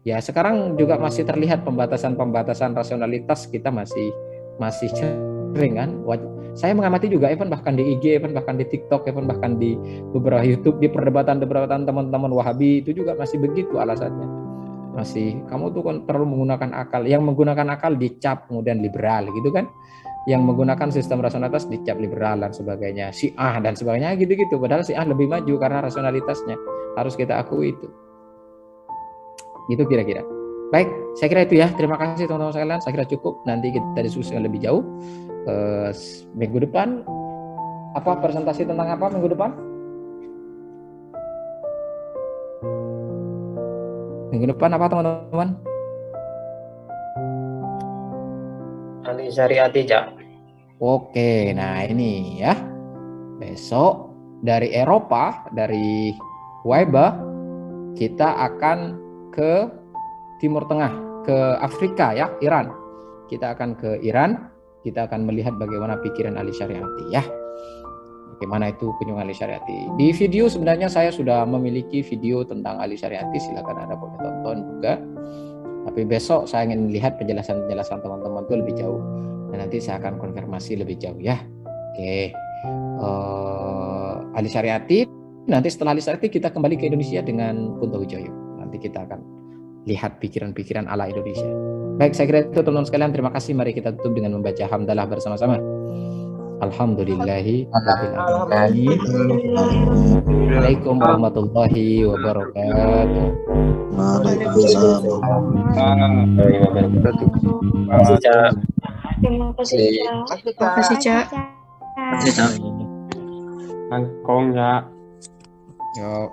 Ya sekarang juga masih terlihat pembatasan rasionalitas kita masih sering kan. Saya mengamati juga even bahkan di IG, even bahkan di TikTok, even bahkan di beberapa YouTube, di perdebatan teman-teman Wahabi itu juga masih begitu alasannya. Masih kamu tuh kan terlalu menggunakan akal. Yang menggunakan akal dicap kemudian liberal gitu kan. Yang menggunakan sistem rasionalitas dicap liberal dan sebagainya, Syiah dan sebagainya gitu-gitu. Padahal Syiah lebih maju karena rasionalitasnya. Harus kita akui itu. Gitu kira-kira. Baik, saya kira itu ya. Terima kasih teman-teman sekalian. Saya kira cukup. Nanti kita diskusikan lebih jauh. Minggu depan presentasi tentang apa minggu depan? Minggu depan apa teman-teman? Ahli syariati, Cak. Oke, nah ini ya. Besok dari Eropa, dari Weber, kita akan ke Timur Tengah, ke Afrika ya, Iran. Kita akan ke Iran, kita akan melihat bagaimana pikiran ahli syariati ya. Bagaimana itu kunjungan ahli syariati. Di video sebenarnya saya sudah memiliki video tentang ahli syariati, silakan Anda boleh tonton juga. Tapi besok saya ingin lihat penjelasan-penjelasan teman-teman itu lebih jauh. Dan nanti saya akan konfirmasi lebih jauh ya. Oke. Ahli syariati, nanti setelah ahli syariati kita kembali ke Indonesia dengan Kunto Wijoyo. Nanti kita akan lihat pikiran-pikiran ala Indonesia. Baik, saya kira itu teman-teman sekalian. Terima kasih. Mari kita tutup dengan membaca hamdalah bersama-sama. Alhamdulillahi rabbil alamin. Assalamualaikum warahmatullahi wabarakatuh. Waalaikumsalam warahmatullahi wabarakatuh. Terima kasih, Cak. Terima kasih, Cak. Angkong ya. Yo.